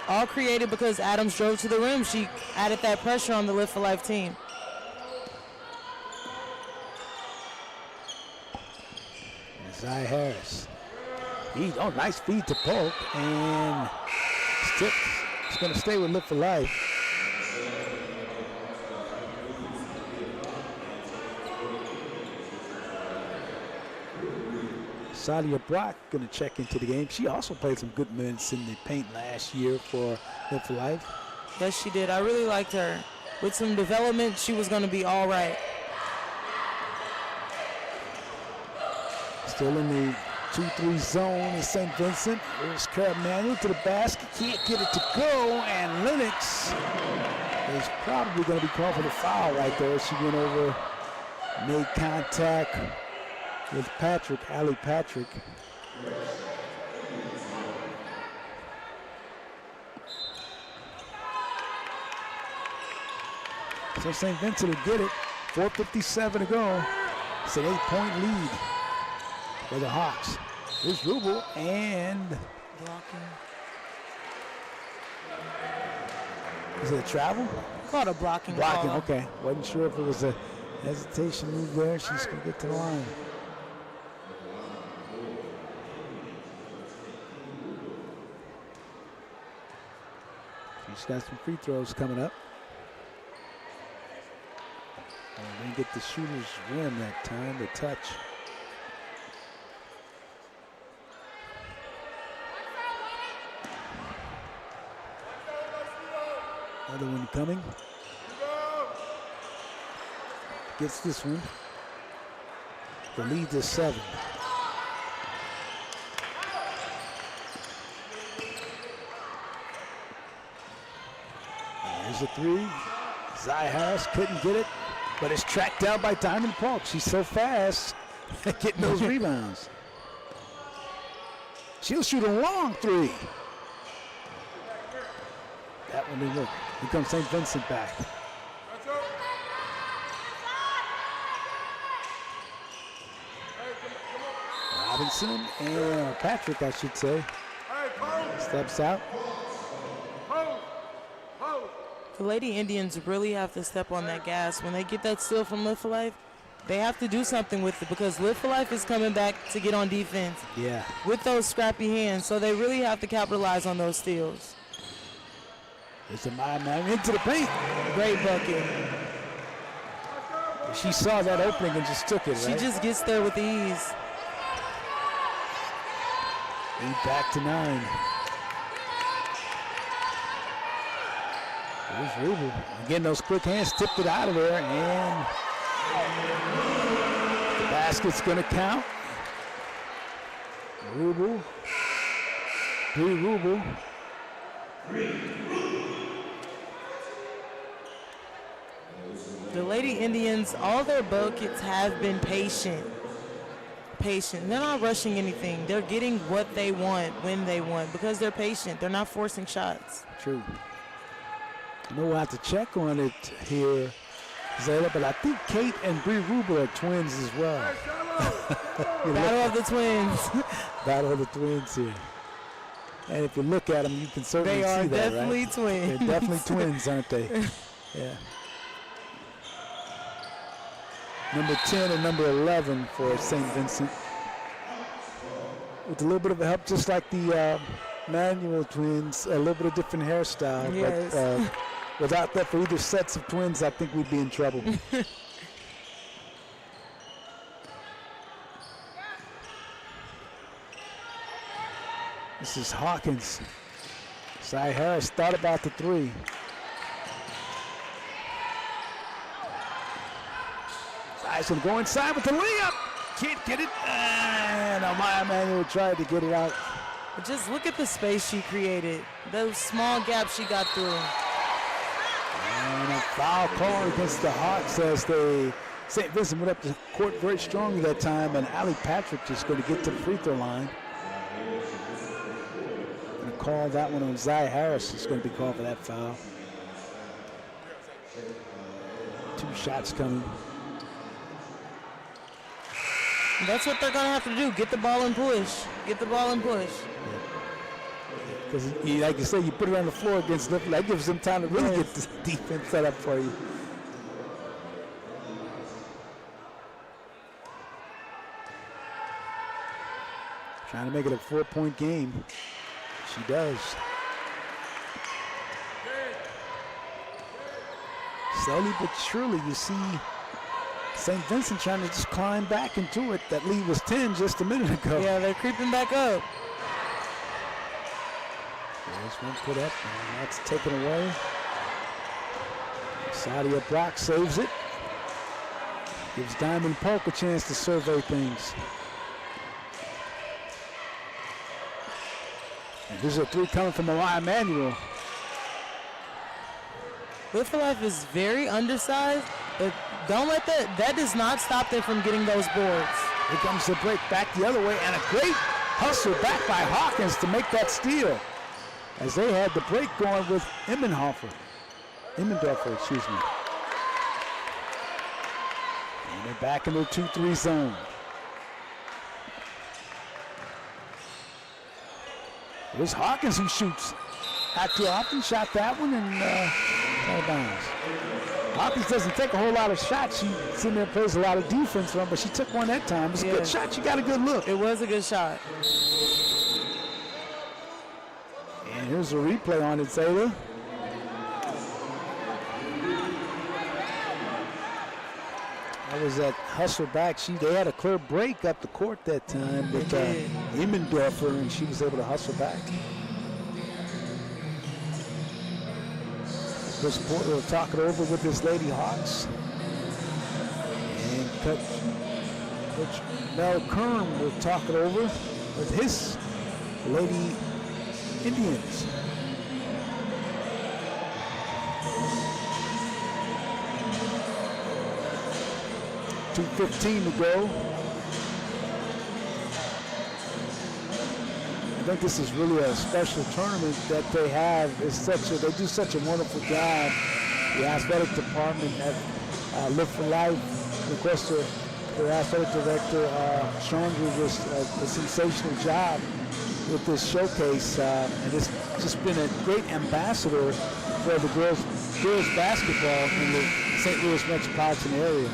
All created because Adams drove to the rim. She added that pressure on the Live for Life team. Zai Harris. Nice feed to Polk, and Stipp is going to stay with Live for Life. Sadia Brock going to check into the game. She also played some good minutes in the paint last year for Live for Life. Yes, she did. I really liked her. With some development, she was going to be all right. Still in the 2-3 zone is St. Vincent. There's Kara Manuel to the basket. Can't get it to go. And Lennox is probably going to be called for the foul right there. She went over, made contact with Patrick, Ali Patrick. So St. Vincent will get it. 4:57 to go. It's an 8-point lead for the Hawks. Here's Rubel and Blocking. is it a travel? Called a blocking Blocking, call. okay. Wasn't sure if it was a hesitation move there. She's gonna get to the line. She's got some free throws coming up. Didn't get the shooter's rim that time, the touch. Another one coming. Gets this one. The lead is 7. There's a 3. Zai Harris couldn't get it, but it's tracked down by Diamond Park. She's so fast at getting those rebounds. She'll shoot a long 3. That one didn't work. Here comes St. Vincent back. Robinson and Patrick, I should say, steps out. The Lady Indians really have to step on that gas. When they get that steal from Live for Life, they have to do something with it because Live for Life is coming back to get on defense Yeah. with those scrappy hands. So they really have to capitalize on those steals. There's a man into the paint. Great bucket. She saw that opening and just took it, She right? just gets there with ease. Lead back to 9. There's Rubel. Again, those quick hands tipped it out of there, and the basket's going to count. Rubel. Rubel. The Lady Indians, all their buckets have been patient. They're not rushing anything. They're getting what they want when they want because they're patient. They're not forcing shots. True. I know we'll have to check on it here, Zayla, but I think Kate and Bree Rubel are twins as well. Battle of the twins. Battle of the twins here. And if you look at them, you can certainly They are see that, definitely right? twins. They're definitely twins, aren't they? Yeah. Number 10 and number 11 for St. Vincent. With a little bit of help, just like the Manuel twins, a little bit of different hairstyle. Yes. But without that, for either sets of twins, I think we'd be in trouble. This is Hawkins. Cy Harris thought about the 3. Cy's going to go inside with the layup. Can't get it. And Amaya Manuel tried to get it out. But just look at the space she created. Those small gaps she got through. And a foul call against the Hawks as St. Vincent went up the court very strongly that time, and Ali Patrick just going to get to the free throw line. Going to call that one on Zai Harris. It's going to be called for that foul. 2 shots coming. That's what they're going to have to do. Get the ball and push. Get the ball and push. Because, like you said, you put it on the floor against them. That gives them time to really get the defense set up for you. Trying to make it a 4-point game. She does. Slowly but surely, you see St. Vincent trying to just climb back into it. That lead was 10 just a minute ago. Yeah, they're creeping back up. There's one put up, and that's taken away. Sadia Brock saves it. Gives Diamond Polk a chance to survey things. And this is a three coming from Mariah Emanuel. Live for Life is very undersized, but don't let that does not stop them from getting those boards. Here comes the break back the other way, and a great hustle back by Hawkins to make that steal. As they had the break going with Immendorfer, excuse me. And they're back in their 2-3 zone. It was Hawkins who shoots. Not often shot that one and out of bounds. Hawkins doesn't take a whole lot of shots. She sitting there plays a lot of defense on, but she took one that time. It's a good shot. She got a good look. It was a good shot. And here's a replay on it, Zayla. That was that hustle back. They had a clear break up the court that time with Immendorfer, and she was able to hustle back. Chris Porter will talk it over with his Lady Hawks. And Coach Mel Kern will talk it over with his Lady Indians. 2:15 to go. I think this is really a special tournament that they have. They do such a wonderful job. The athletic department at Live for Life, of course, their athletic director, Chandra, was a sensational job with this showcase, and it's just been a great ambassador for the girls basketball in the St. Louis metropolitan area.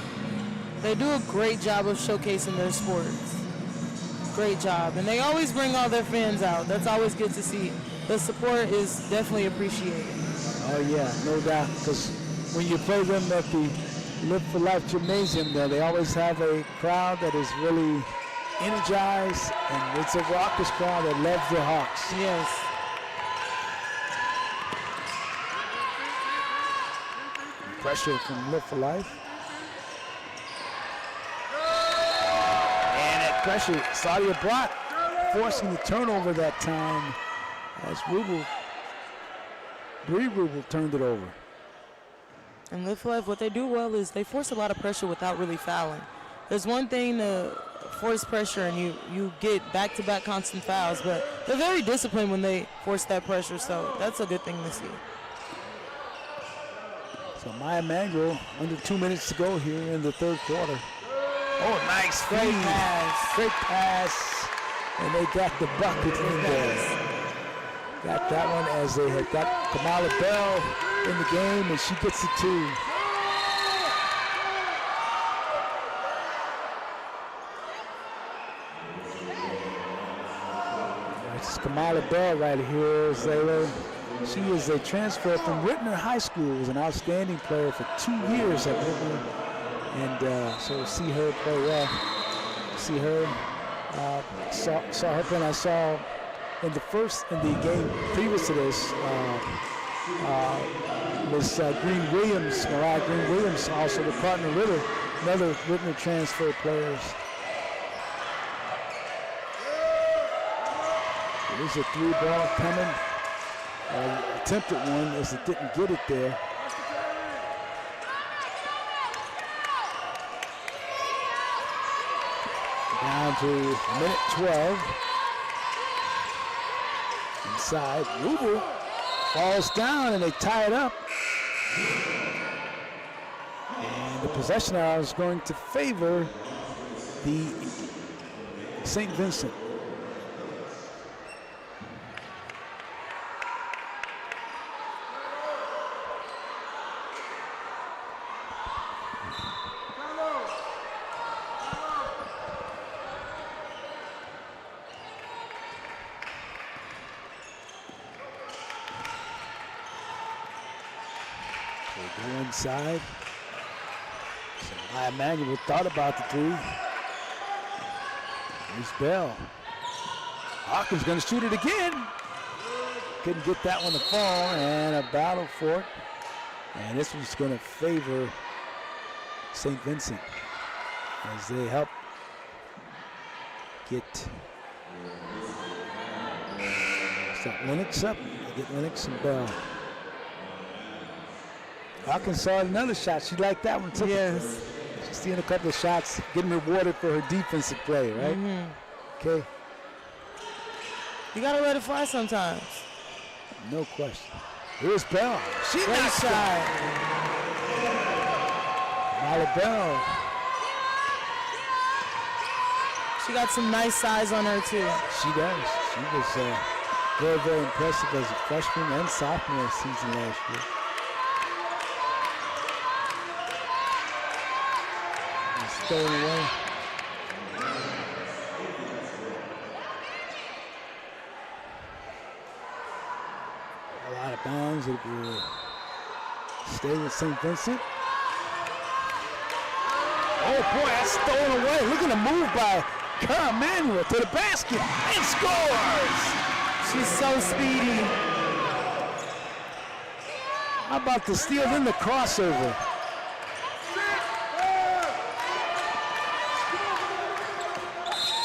They do a great job of showcasing their sports. Great job. And they always bring all their fans out. That's always good to see. The support is definitely appreciated. Oh, yeah, no doubt. Because when you play them at the Live for Life Gymnasium, they always have a crowd that is really energized, and it's a raucous crowd that loves the Hawks. Yes. Pressure from Live for Life. Pressure, Sadia Brock forcing the turnover that time as Bree Rubel turned it over. And Live for Life, what they do well is they force a lot of pressure without really fouling. There's one thing to force pressure and you get back-to-back constant fouls, but they're very disciplined when they force that pressure, so that's a good thing to see. So Maya Emanuel, under 2 minutes to go here in the third quarter. Oh, nice Great feed. pass. Great pass. And they got the bucket in there. Got that one as they had got Kamala Bell in the game, and she gets it too. This is Kamala Bell right here, Zayla. She is a transfer from Rittner High School. Was an outstanding player for 2 years at Rittner. And so see her play well. See her, saw her play. I saw in the game previous to this was Green Williams, Mariah Green Williams, also the partner Ritter, another Rittner transfer players. There's a 3-ball coming. Attempted one as it didn't get it there. Down to minute 12. Inside, Rubel falls down and they tie it up. And the possession arrow is going to favor the St. Vincent. Inside. So Emmanuel thought about the three. Here's Bell. Hawkins gonna shoot it again. Couldn't get that one to fall, and a battle for it. And this one's gonna favor St. Vincent as they help get Lennox up. They get Lennox and Bell. Hawkins saw another shot. She liked that one too. Yes. She's seeing a couple of shots, getting rewarded for her defensive play, right? Okay, You gotta let it fly sometimes. no question. Here's Bell. She Great knocks it. shot. Molly Bell. She got some nice size on her too. She does. She was very, very impressive as a freshman and sophomore season last year. And stolen away. Out of bounds. It will stay with St. Vincent. Oh boy, that's stolen away. Look at the move by Cara Manuel to the basket and scores. She's so speedy. How about the steal, then the crossover?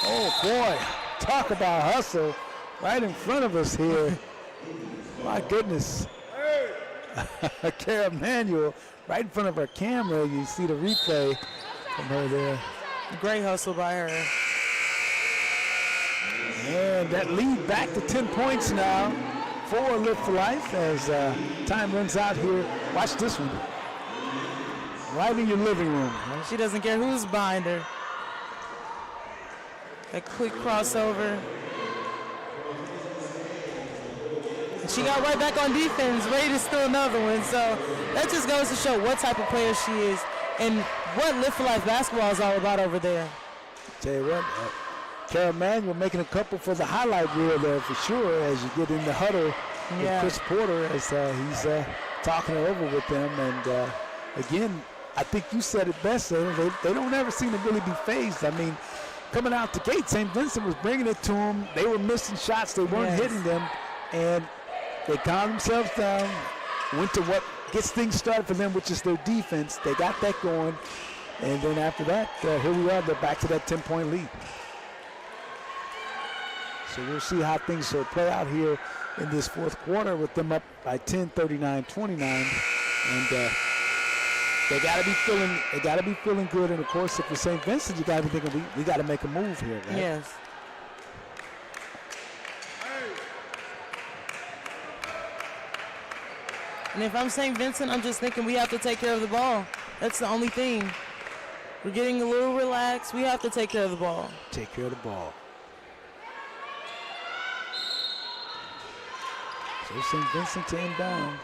Oh boy, talk about hustle right in front of us here. My goodness. Cara Manuel right in front of our camera. You see the replay from her there. Great hustle by her. And that lead back to 10 points now for Live for Life as time runs out here. Watch this one. Right in your living room. Right? She doesn't care who's behind her. A quick crossover. She got right back on defense, ready to steal another one. So that just goes to show what type of player she is and what Live for Life basketball is all about over there. Tell you what, Cara Manuel making a couple for the highlight reel there for sure as you get in the huddle with Chris Porter as he's talking it over with them. And again, I think you said it best, they don't ever seem to really be phased. I mean, coming out the gate, St. Vincent was bringing it to them. They were missing shots. They weren't hitting them. And they calmed themselves down, went to what gets things started for them, which is their defense. They got that going. And then after that, here we are. They're back to that 10-point lead. So we'll see how things will play out here in this fourth quarter with them up by 10, 39-29. And they got to be feeling good. And of course, if you're St. Vincent, you got to be thinking we got to make a move here, right? Yes. And if I'm St. Vincent, I'm just thinking we have to take care of the ball. That's the only thing. We're getting a little relaxed. We have to take care of the ball. Take care of the ball. So St. Vincent to inbound.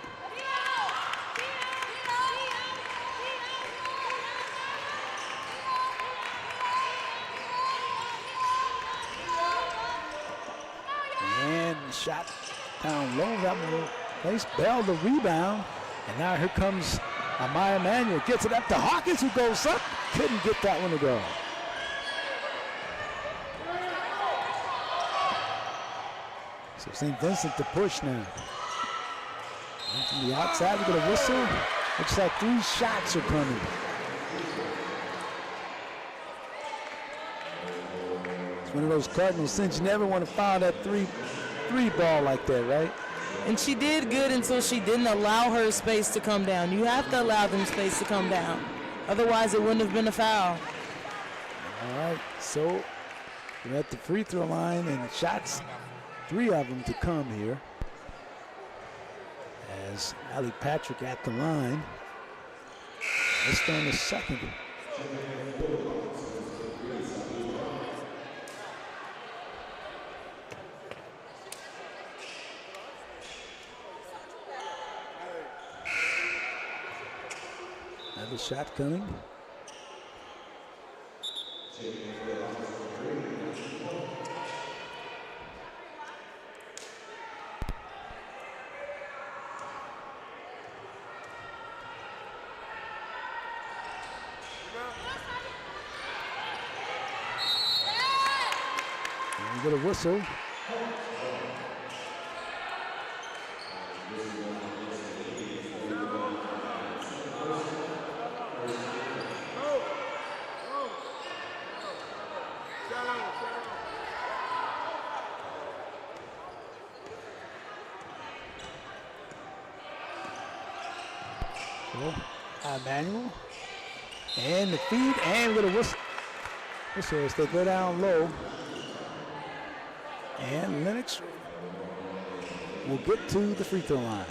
And shot down low. That one placed Bell the rebound. And now here comes Amaya Manuel. Gets it up to Hawkins, who goes up. Couldn't get that one to go. So St. Vincent to push now. And from the outside, we get a whistle. Looks like 3 shots are coming. It's one of those cardinal sins. You never want to foul that three ball like that, right? And she did good until she didn't allow her space to come down. You have to allow them space to come down. Otherwise, it wouldn't have been a foul. All right, so we're at the free throw line, and shots, 3 of them to come here. As Allie Patrick at the line. Let's go in the second. Another shot coming. You get a whistle. Manuel. And the feed, and with a whistle. Whistle as they go down low. And Lennox will get to the free throw line.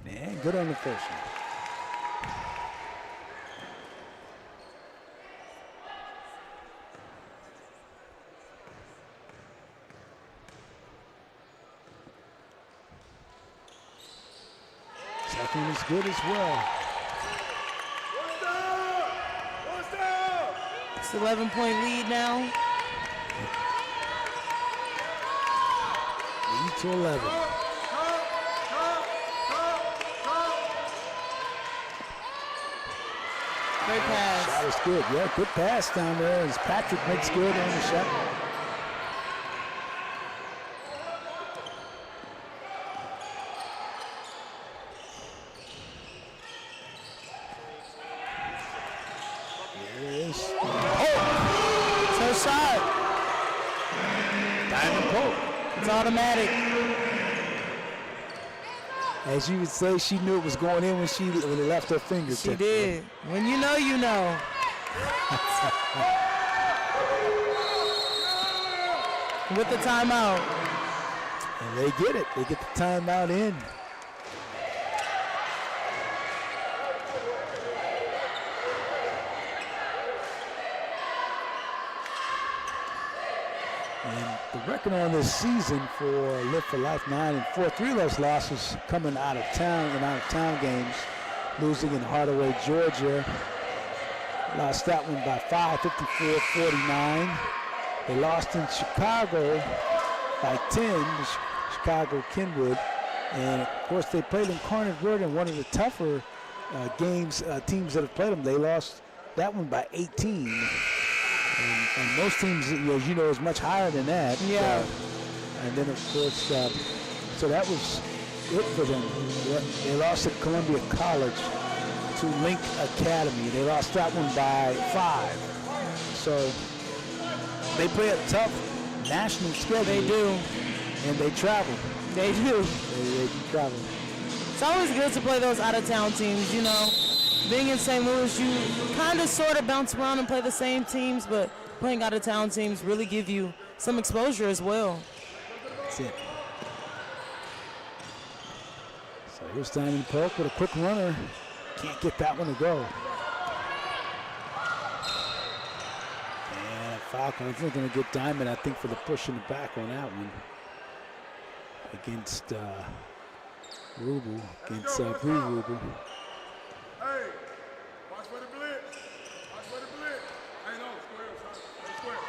And good on the first one. Second is good as well. It's 11-point lead now. Lead to 11. Great pass. That was good. Yeah, good pass down there as Patrick makes good on the shot. Shot. Diamond Pope. It's automatic. As you would say, she knew it was going in when it left her fingertips. She did. When you know, you know. With the timeout. And they get it. They get the timeout in. The record on this season for Live for Life 9-4, 3 less losses coming out of town and out of town games. Losing in Hardaway, Georgia. Lost that one by 5, 54-49. They lost in Chicago by 10, the Chicago Kenwood. And of course they played in Cornett Wood in one of the tougher teams that have played them. They lost that one by 18. And most teams, as you know, is much higher than that. Yeah. And then, of course, so that was it for them. They lost at Columbia College to Link Academy. They lost that one by 5. So they play a tough national schedule. They do. And they travel. They do. They travel. It's always good to play those out-of-town teams, you know. Being in St. Louis, you kind of sort of bounce around and play the same teams, but playing out-of-town teams really give you some exposure as well. That's it. So here's Diamond Polk with a quick runner. Can't get that one to go. And Falcon, I think going to get Diamond, I think, for the push in the back on that one. Against Rubel, against Brew Rubel. Hey, watch for the blitz. Watch for the blitz. Hey, no, square, son. Hey, square.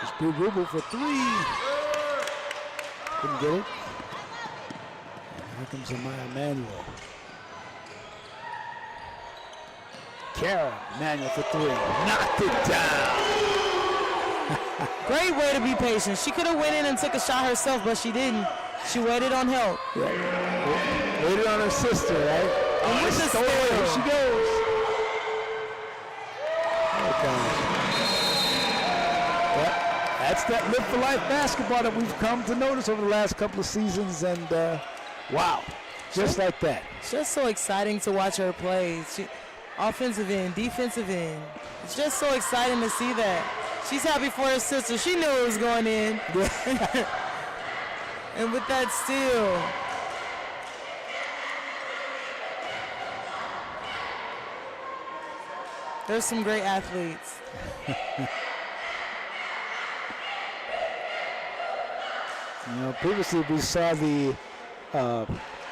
It's Brew Rubel for 3. Couldn't get it. And here comes Amaya Manuel. Kara Manuel for 3. Knocked it down. Great way to be patient. She could have went in and took a shot herself, but she didn't. She waited on help. Yeah. Waited on her sister, right? And with the steal. Here she goes. Oh, gosh. Well, that's that Live for Life basketball that we've come to notice over the last couple of seasons, and wow, just like that. It's just so exciting to watch her play. Offensive end, defensive end. It's just so exciting to see that. She's happy for her sister. She knew it was going in. And with that steal. There's some great athletes. You know, previously we saw the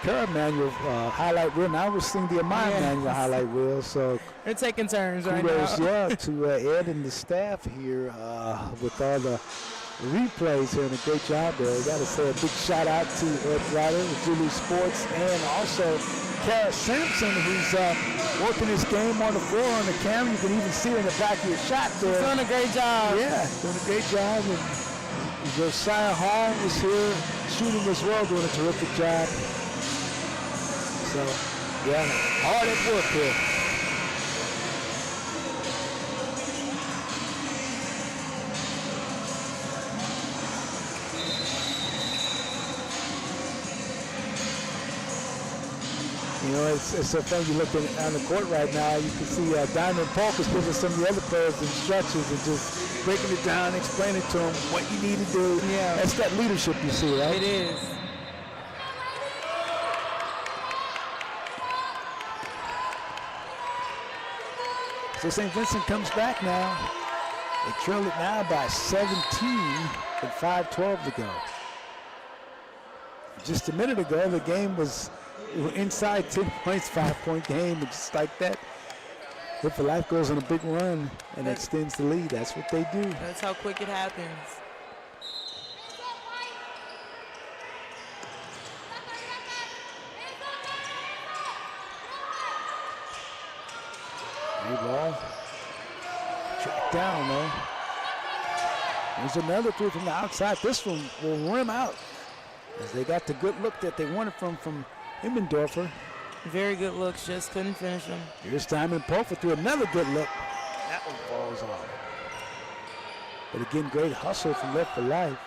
Kara Manual highlight reel. Now we're seeing the Amaya Yes. Manual highlight reel. So They're taking turns right kudos, now. yeah, to Ed and the staff here with all the replays here, and a great job there. We got to say a big shout out to Ed Ryder with Zulu Sports, and also Kara Sampson, who's working this game on the floor on the camera. You can even see her in the back of your shot there. Doing a great job. Yeah, doing a great job. And Josiah Hall was here shooting as well, doing a terrific job. So, yeah, hard at work here. You know, it's so fun. You look on the court right now, you can see Diamond Polk is giving some of the other players instructions and just breaking it down, explaining to them what you need to do. Yeah. That's that leadership you see, right? It is. So St. Vincent comes back now. They trail it now by 17 with 5:12 to go. Just a minute ago, the game was inside 10 points, 5-point game, and just like that, Live for Life goes on a big run and extends the lead. That's what they do. That's how quick it happens. Hey, ball. Tracked down, though. There's another three from the outside. This one will rim out as they got the good look that they wanted from Himmendorfer. Very good looks, just couldn't finish them. Here's Diamond Pulver through another good look. That one falls off. But again, great hustle from Live for Life.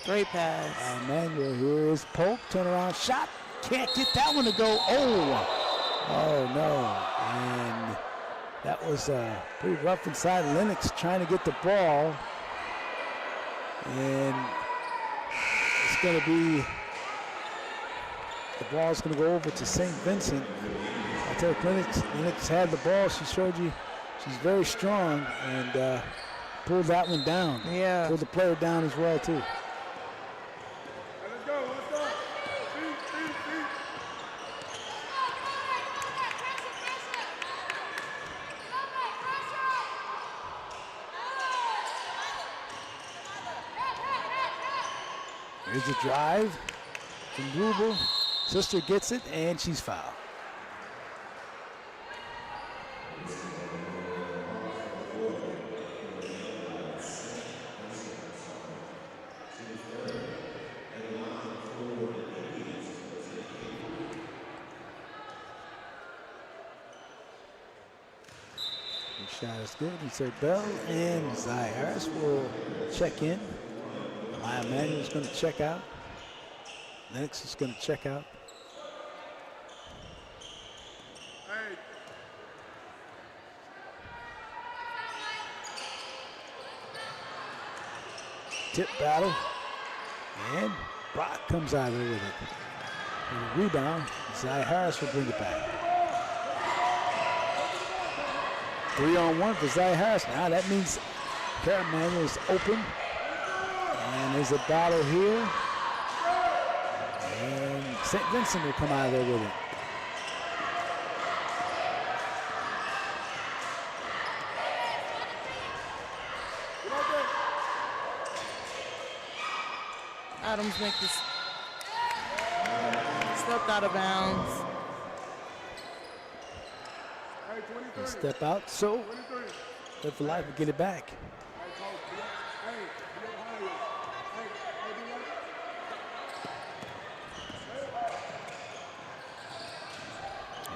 Great pass. Manuel, here is Polk, turnaround shot. Can't get that one to go. Oh no. And that was pretty rough inside. Lennox trying to get the ball. And it's going to be, the ball's going to go over to St. Vincent. I tell you, Lennox had the ball. She showed you she's very strong and pulled that one down. Yeah. Pulled the player down as well, too. Hey, let's go, let's go. Feet. Here's a drive from Grubel. Sister gets it, and she's fouled. The shot is good. Insert Bell, and Zai Harris will check in. Maya Manuel is going to check out. Lennox is going to check out. Hey, Tip battle. And Brock comes out of there with it. And a rebound. Zai Harris will bring it back. 3-on-1 for Zai Harris. Now that means Kara Manuel is open. And there's a battle here. And St. Vincent will come out of there with it. Adams make this stepped out of bounds. hey, 23. Step out. So 23. Live for Life will get it back. Hey, coach, hey, be behind you. Hey, do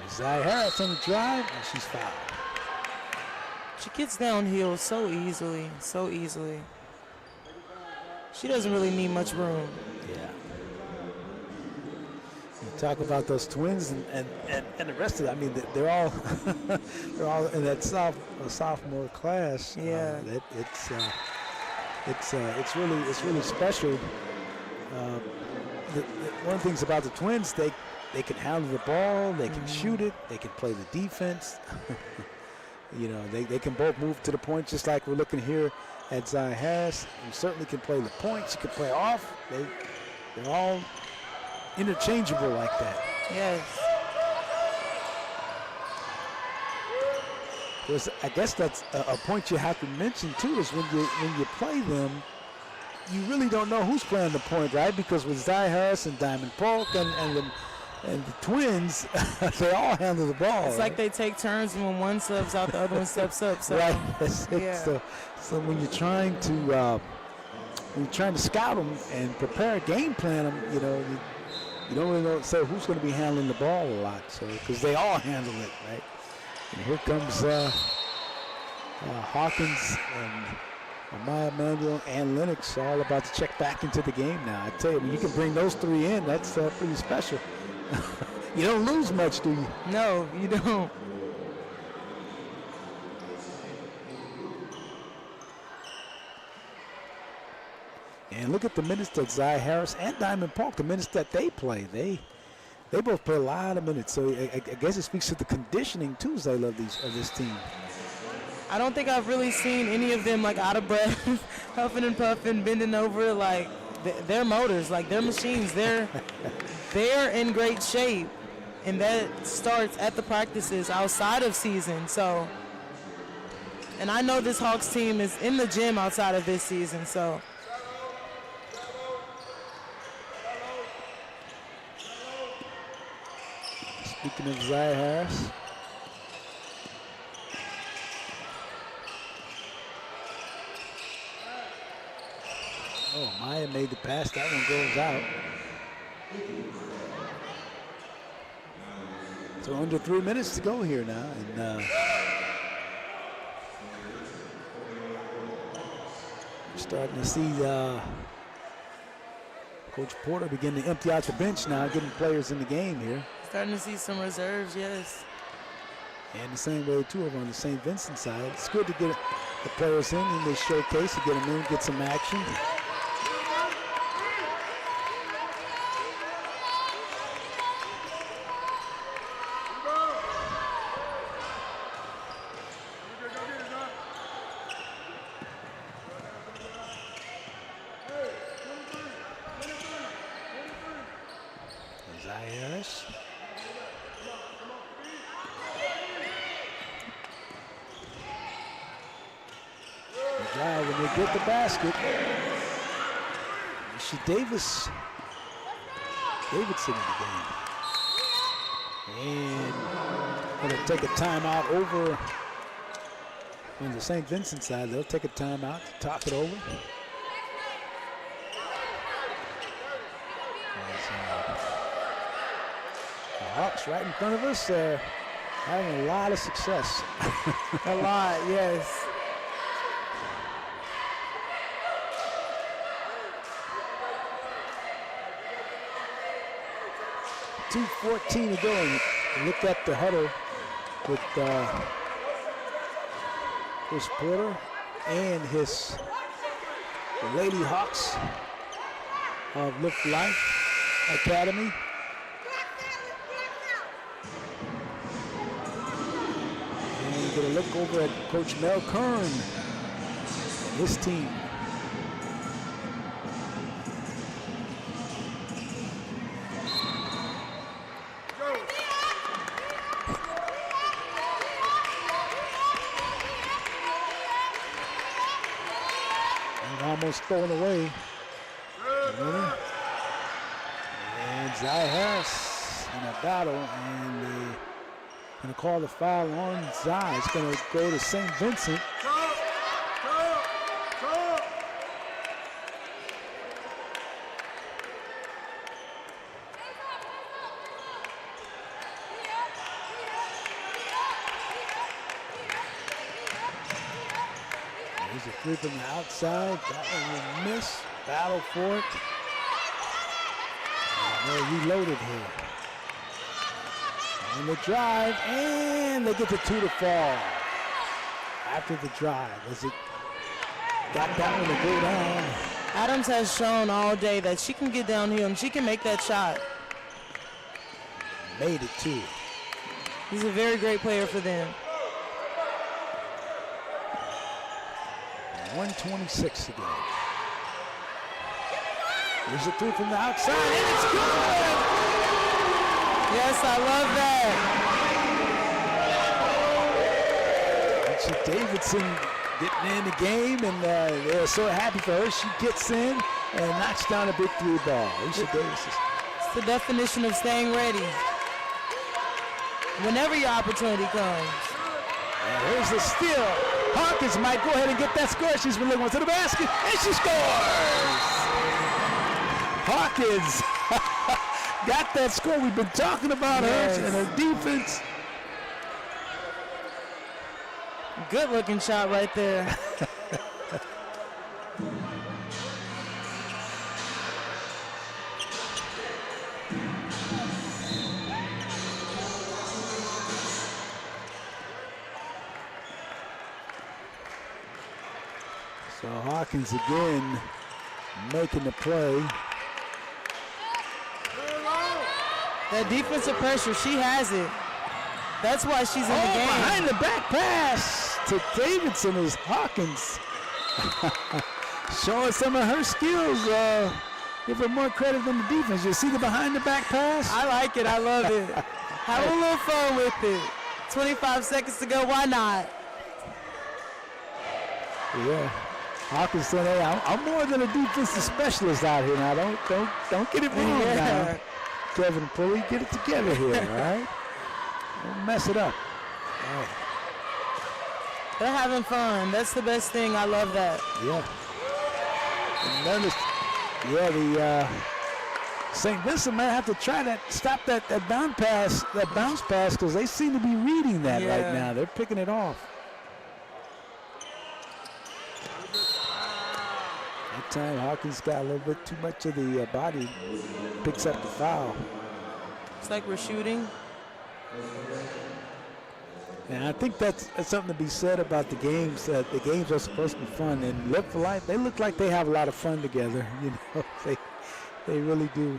that. Zai Harris on the drive, and she's fouled. She gets downhill so easily, so easily. She doesn't really need much room. Yeah. You talk about those twins and the rest of it. I mean, they're all they're all in that sophomore class. Yeah. It's really special. One of the things about the twins, they can handle the ball, they can shoot it, they can play the defense. You know, they can both move to the point, just like we're looking here at Zai Harris. You certainly can play the points, you can play off. They're all interchangeable like that. Yes. Because I guess that's a point you have to mention too, is when you play them, you really don't know who's playing the point, right? Because with Zy Harris and Diamond Polk and the twins, they all handle the ball. It's like they take turns, and when one subs out, the other one steps up. So. Right. That's it. Yeah. So when you're trying to scout them and prepare a game plan them, you don't really know say who's going to be handling the ball a lot. So because they all handle it, right? And here comes Hawkins and Maya Manuel and Lennox all about to check back into the game now. I tell you, when you can bring those three in, that's pretty special. You don't lose much, do you? No, you don't. And look at the minutes that Zy Harris and Diamond Polk, the minutes that they play. They both play a lot of minutes. So I guess it speaks to the conditioning too, as I love of this team. I don't think I've really seen any of them like out of breath, huffing and puffing, bending over. Like they're motors, like they're machines. They're in great shape, and that starts at the practices outside of season. So, and I know this Hawks team is in the gym outside of this season. So. Speaking of Zy Harris. Oh, Maya made the pass. That one goes out. So under 3 minutes to go here now. And starting to see Coach Porter begin to empty out the bench now, getting players in the game here. Starting to see some reserves, yes. And the same way, too, over on the St. Vincent side. It's good to get the players in this showcase, to get them in, get some action. Get the basket. Davidson in the game. And going to take a timeout over on the St. Vincent side. They'll take a timeout to talk it over. The Hawks right in front of us having a lot of success. A lot, yes. 2:14 to go, and look at the huddle with Chris Porter and his Lady Hawks of Lift Life Academy. And you get a look over at Coach Mel Kern and his team. Almost thrown away. And Zy Harris in a battle, and they're going to call the foul on Zy. It's going to go to St. Vincent. There's a three from the outside. That one will miss. Battle for it. And they're reloaded here. And the drive, and they get the two to fall. After the drive, as it got that one to go down. Adams has shown all day that she can get downhill and she can make that shot. Made it too. He's a very great player for them. 1:26 to go. Here's a three from the outside, and it's good! Yes, I love that. Alicia Davidson getting in the game, and they're so happy for her. She gets in and knocks down a big three ball. Alicia Davidson. It's the definition of staying ready. Whenever your opportunity comes. And here's the steal. Hawkins might go ahead and get that score. She's been looking to the basket, and she scores! Hawkins got that score. We've been talking about her and her defense. Good looking shot right there. So Hawkins again making the play. That defensive pressure, she has it. That's why she's in the game. Behind the back pass to Davidson is Hawkins. Showing some of her skills. Give her more credit than the defense. You see the behind the back pass? I like it. I love it. Have a little fun with it. 25 seconds to go. Why not? Yeah. Hawkins said, hey, I'm more than a defensive specialist out here now. Don't get it wrong now. Kevin Pulley, get it together here, all right? Don't mess it up. All right. They're having fun. That's the best thing. I love that. Yeah. And notice, the St. Vincent might have to try to stop that bounce pass, because they seem to be reading that right now. They're picking it off. That time Hawkins got a little bit too much of the body, picks up the foul. It's like we're shooting. And I think that's something to be said about the games. The games are supposed to be fun, and Live for Life, they look like they have a lot of fun together. You know, they really do.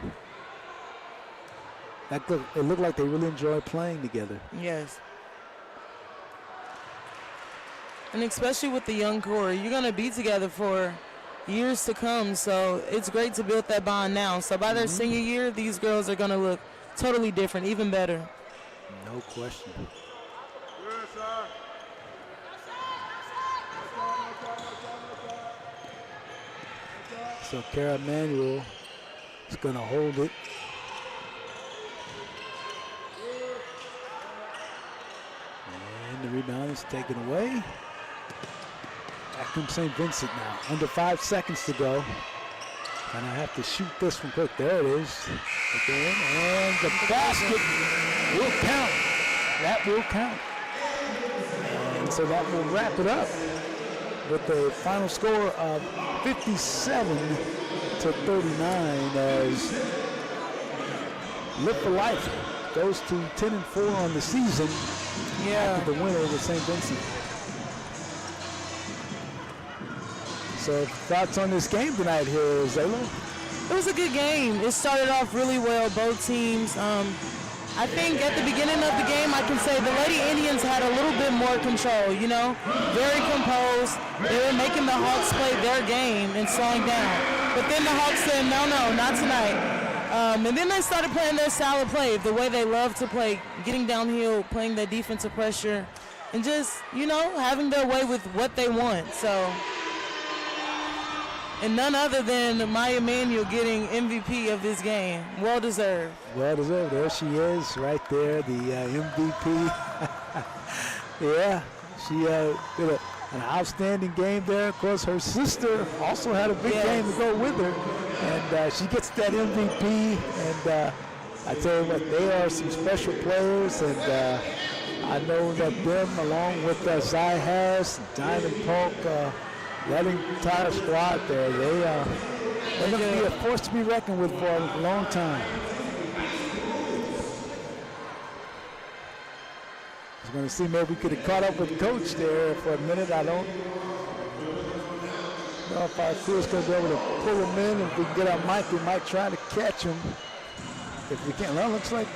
They look like they really enjoy playing together. Yes. And especially with the young core, you're going to be together for years to come, so it's great to build that bond now. So by their senior year, these girls are going to look totally different, even better. No question. So Kara Manuel is going to hold it. And the rebound is taken away. Back from St. Vincent now. Under 5 seconds to go. And I have to shoot this one quick. There it is. Again, and the basket will count. That will count. And so that will wrap it up with a final score of 57-39 as Live for Life goes to 10-4 on the season after the winner with St. Vincent. So thoughts on this game tonight here, Zayla? It was a good game. It started off really well, both teams. I think at the beginning of the game, I can say the Lady Indians had a little bit more control, you know, very composed. They were making the Hawks play their game and slowing down. But then the Hawks said, no, not tonight. And then they started playing their style of play, the way they love to play, getting downhill, playing that defensive pressure, and just, you know, having their way with what they want. So, and none other than Maya Manuel getting MVP of this game. Well deserved. Well deserved. There she is right there, the MVP. Yeah, she did an outstanding game there. Of course, her sister also had a big game to go with her. And she gets that MVP. And I tell you what, they are some special players. And I know that them, along with Zai Harris, Diamond Polk, that entire squad there, they're going to be a force to be reckoned with for a long time. I was going to see maybe we could have caught up with Coach there for a minute. I don't know if our crew is going to be able to pull him in. If we can get our mic, we might try to catch him. If we can't, well, it looks like,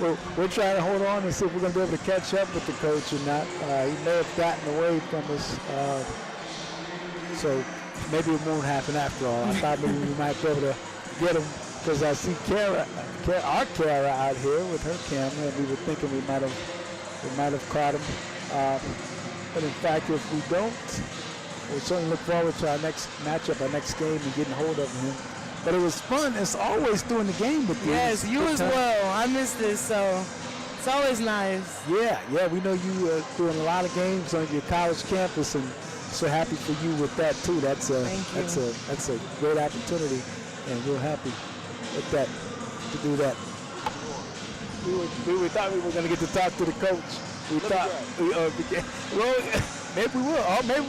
we're trying to hold on and see if we're going to be able to catch up with the coach or not. He may have gotten away from us. So maybe it won't happen after all. I thought maybe we might be able to get him because I see our Kara out here with her camera, and we were thinking we might have caught him. But in fact, if we don't, we'll certainly look forward to our next matchup, our next game, and getting hold of him. But it was fun. It's always during the game with you. Yes, you as well. I missed this, so it's always nice. Yeah, we know you doing a lot of games on your college campus, and so happy for you with that too. That's a great opportunity, and we're happy with that to do that. We thought we were going to get to talk to the coach. We thought maybe we will. Or maybe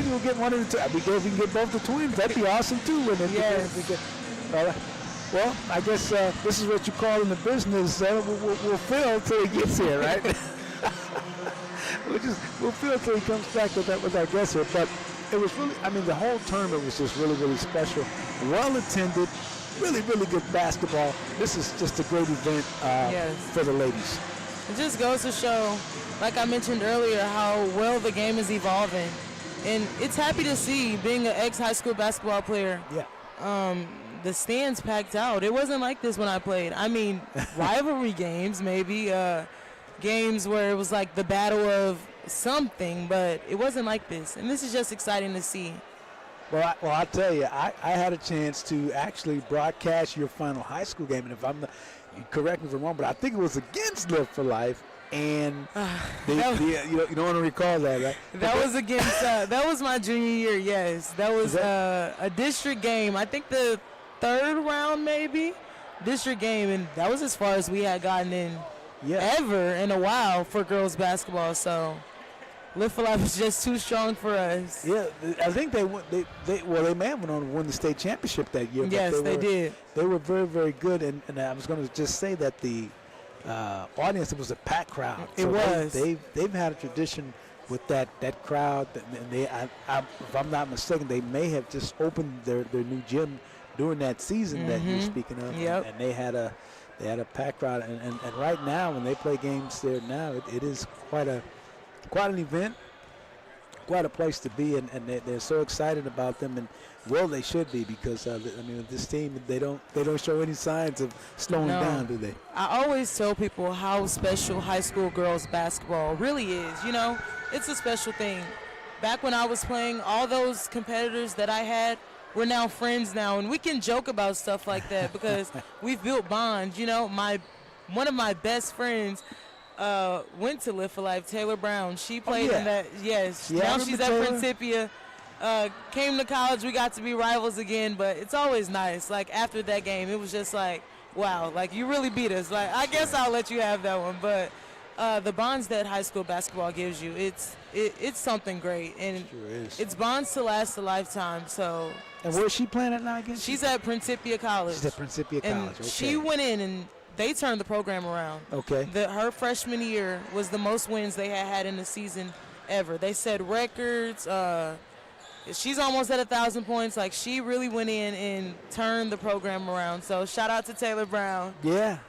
we'll get one of the two. If we can get both the twins, that'd be awesome too. Well, I guess this is what you call in the business. We'll fill till he gets here, right? We'll fill till he comes back with our guest here. But it was really, the whole tournament was just really, really special. Well attended, really, really good basketball. This is just a great event for the ladies. It just goes to show, like I mentioned earlier, how well the game is evolving. And it's happy to see, being an ex-high school basketball player, the stands packed out. It wasn't like this when I played. Rivalry games, maybe, games where it was like the battle of something, but it wasn't like this. And this is just exciting to see. Well, I'll tell you, I had a chance to actually broadcast your final high school game, and if you correct me if I'm wrong, but I think it was against Live for Life, and you don't want to recall that, right? That was against, that was my junior year, yes. That was a district game. I think the third round, maybe, district game, and that was as far as we had gotten in ever in a while for girls basketball, so Live for Life was just too strong for us. Yeah, I think they may have went on to win the state championship that year. Yes, they did. They were very, very good, and I was going to just say that the audience, it was a packed crowd. It was. They've had a tradition with that crowd, and if I'm not mistaken, they may have just opened their new gym during that season that you're speaking of. Yep. And they had a packed crowd, and right now when they play games there now, it is quite an event, quite a place to be, and they're so excited about them, and they should be, because with this team, they don't show any signs of slowing down, do they? I always tell people how special high school girls basketball really is. It's a special thing. Back when I was playing, all those competitors that I had we're now friends now, and we can joke about stuff like that because we've built bonds. One of my best friends went to Live for Life, Taylor Brown. She played in that. Yes. Yeah, now she's at Principia. Came to college. We got to be rivals again, but it's always nice. Like, after that game, it was just like, wow, like, you really beat us. Like, I guess I'll let you have that one. But the bonds that high school basketball gives you, it's something great. And it's bonds to last a lifetime. So. And where's she playing at now again? She's at Principia College. She's at Principia College. And she went in and they turned the program around. Okay. Her freshman year was the most wins they had in the season ever. They set records. She's almost at 1,000 points. Like, she really went in and turned the program around. So shout out to Taylor Brown. Yeah,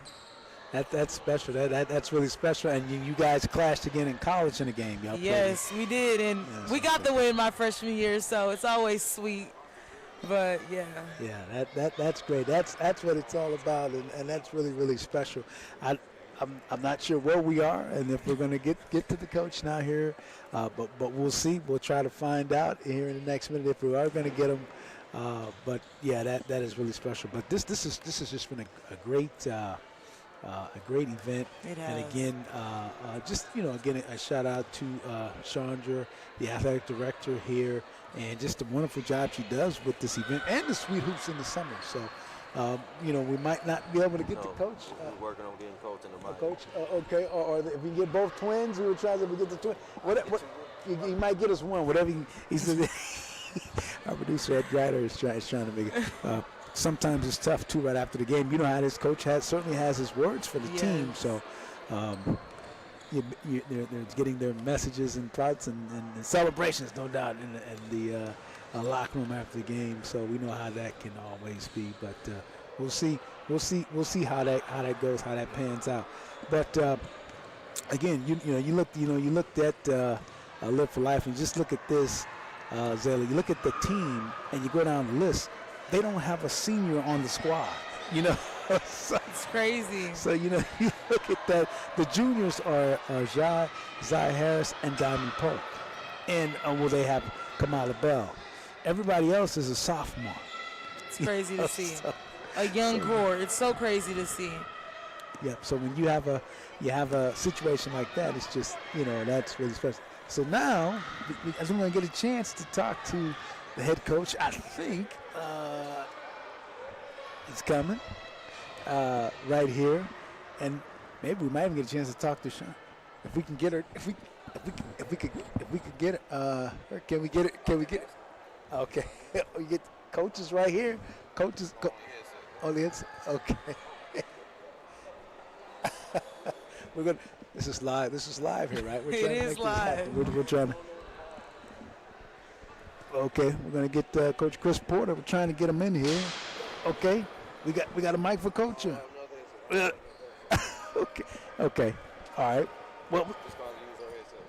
that's special. That's really special. And you guys clashed again in college in a game. Y'all yes, we did, and we got the win my freshman year. So it's always sweet. But yeah. Yeah, that's great. That's what it's all about, and that's really, really special. I'm not sure where we are and if we're going to get to the coach now here, but we'll see. We'll try to find out here in the next minute if we are going to get him. But yeah, that is really special. But this has just been a great event. It has. And again, again a shout out to Chandra, the athletic director here, and just the wonderful job she does with this event and the Sweet Hoops in the summer. So. We might not be able to get the coach. We're working on getting coach in the mind. Coach, okay, or if we get both twins, we will try to get the twins. What he might get us one. Whatever he said. Our producer Ed Grider is trying to make it. Sometimes it's tough too. Right after the game, you know how this coach certainly has his words for the team. So they're getting their messages and thoughts and celebrations, no doubt, in the locker room after the game, so we know how that can always be. But we'll see how that goes, how that pans out. But again, you looked at Live for Life, and just look at this. Zayla, you look at the team and you go down the list, they don't have a senior on the squad, you know. So, It's crazy. so, you know, you look at that. The juniors are Zai Harris and Diamond Polk. And will they have Kamala Bell? Everybody else is a sophomore. It's crazy to see. So, A young core. It's so crazy to see. yep. So when you have a situation like that, it's just, you know, that's really special. So now, as we're going to get a chance to talk to the head coach, I think he's coming right here, and maybe we might even get a chance to talk to Sean if we can get her. If we could get her. Can we get it? Can we get it? Okay. We get coaches right here. Coaches. Oh, yes. Okay. We're gonna. This is live. This is live here, right? We're It trying to is make this live. happen. We're trying to. Okay, we're gonna get Coach Chris Porter. We're trying to get him in here. Okay, we got a mic for Coach. Okay. Okay. All right. Well.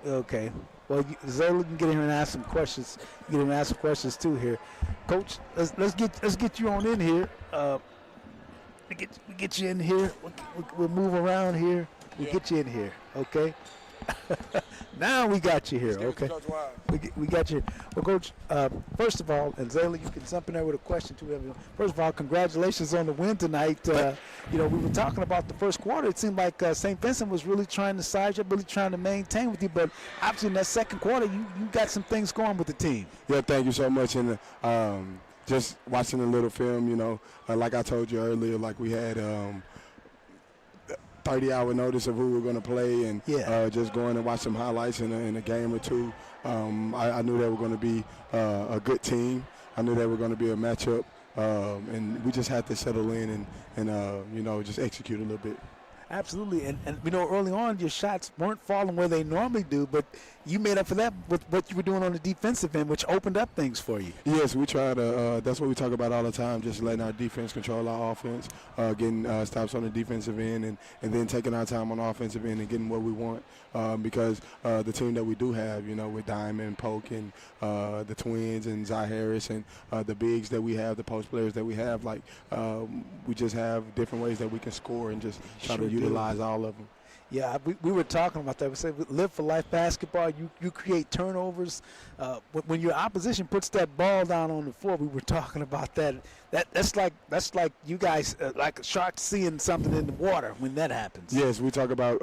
Okay. Well, Zayla can get in here and ask some questions. Get him and ask some questions too here, Coach. Let's get you on in here. We get you in here. We'll move around here. We'll get you in here. Okay. Now we got you here. Okay. We got you. Well, Coach. First of all, and Zayla, you can jump in there with a question too. First of all, congratulations on the win tonight. You know, we were talking about the first quarter. It seemed like St. Vincent was really trying to size you up, really trying to maintain with you. But obviously, in that second quarter, you got some things going with the team. Yeah, thank you so much. And just watching a little film, you know, like I told you earlier, like we had 30-hour notice of who we were going to play, and just going and watch some highlights in a game or two. I knew they were going to be a good team. I knew they were going to be a matchup, and we just had to settle in and you know, just execute a little bit. Absolutely, and you know, early on your shots weren't falling where they normally do, but you made up for that with what you were doing on the defensive end, which opened up things for you. Yes, we try to. That's what we talk about all the time, just letting our defense control our offense, getting stops on the defensive end, and then taking our time on the offensive end and getting what we want. Because the team that we do have, you know, with Diamond, Polk, and the twins, and Zai Harris, and the bigs that we have, the post players that we have, like we just have different ways that we can score and just try to utilize all of them. Yeah, we were talking about that. We said live for life basketball. You create turnovers. When your opposition puts that ball down on the floor, we were talking about that. That's like you guys like a shark seeing something in the water when that happens. Yes, we talk about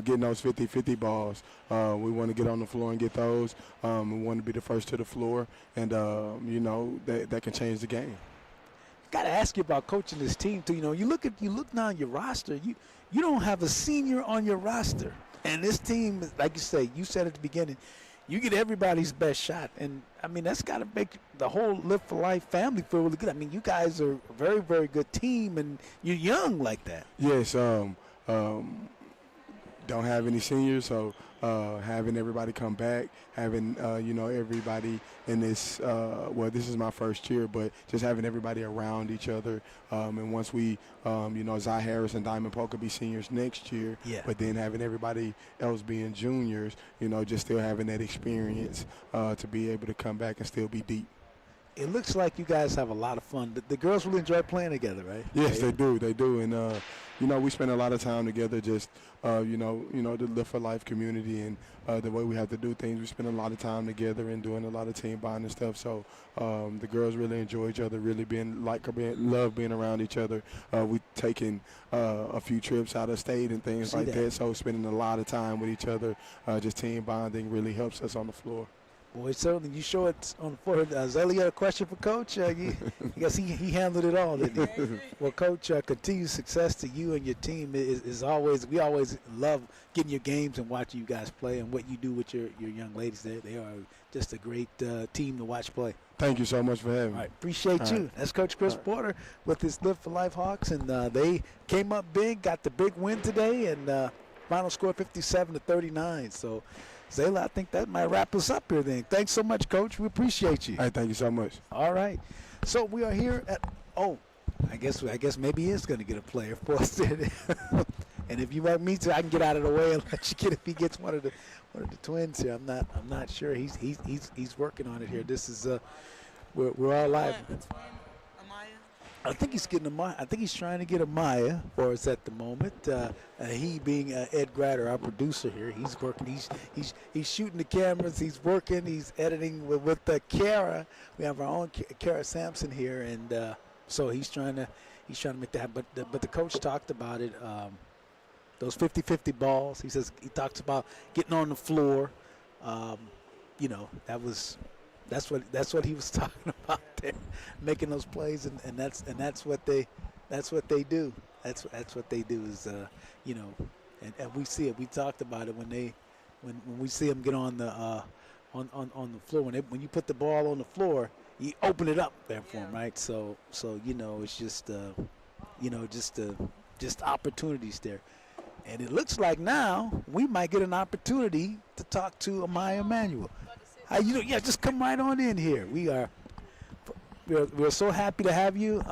getting those 50-50 balls. We want to get on the floor and get those. We want to be the first to the floor, and you know, that can change the game. Got to ask you about coaching this team too. You know, you look now on your roster. You don't have a senior on your roster, and this team, like you say, you said at the beginning, you get everybody's best shot, and I mean that's got to make the whole Live for Life family feel really good. I mean, you guys are a very, very good team, and you're young like that. Yes, don't have any seniors, so having everybody come back, having you know, everybody in this. Well, this is my first year, but just having everybody around each other, and once we, you know, Zai Harris and Diamond Polk will be seniors next year. Yeah. But then having everybody else being juniors, you know, just still having that experience to be able to come back and still be deep. It looks like you guys have a lot of fun. The girls really enjoy playing together, right? Yes, they do. They do, and you know, we spend a lot of time together. Just you know, the Live for Life community and the way we have to do things. We spend a lot of time together and doing a lot of team bonding stuff. So the girls really enjoy each other. Really love being around each other. We taken a few trips out of state and things like that. So spending a lot of time with each other, just team bonding, really helps us on the floor. Boy, certainly you show it on the floor. Zayla, you got a question for Coach? I guess he handled it all, didn't he? Well, Coach, continued success to you and your team. Is always, we always love getting your games and watching you guys play and what you do with your young ladies there. They are just a great team to watch play. Thank you so much for having me. All right, appreciate you. That's Coach Chris Porter with his Live for Life Hawks, and they came up big, got the big win today, and final score 57-39. So, Zayla, I think that might wrap us up here then. Thanks so much, Coach. We appreciate you. All right, thank you so much. All right. So we are here at, I guess maybe he is going to get a player for us. And if you want me to, I can get out of the way and let you get if he gets one of the twins here. I'm not sure. He's working on it here. This is we're all live. I think he's getting Amaya. I think he's trying to get Amaya for us at the moment. He being Ed Grader, our producer here, he's working. He's shooting the cameras. He's working. He's editing with Kara. We have our own Kara Sampson here, and so he's trying to make that. But the coach talked about it. Those 50-50 balls. He talks about getting on the floor. That's what he was talking about there, making those plays, and that's what they do. That's what they do is and we see it. We talked about it when we see them get on the floor. When you put the ball on the floor, you open it up there for them, right? So it's just opportunities there. And it looks like now we might get an opportunity to talk to Amaya Emanuel. Just come right on in here. We're so happy to have you.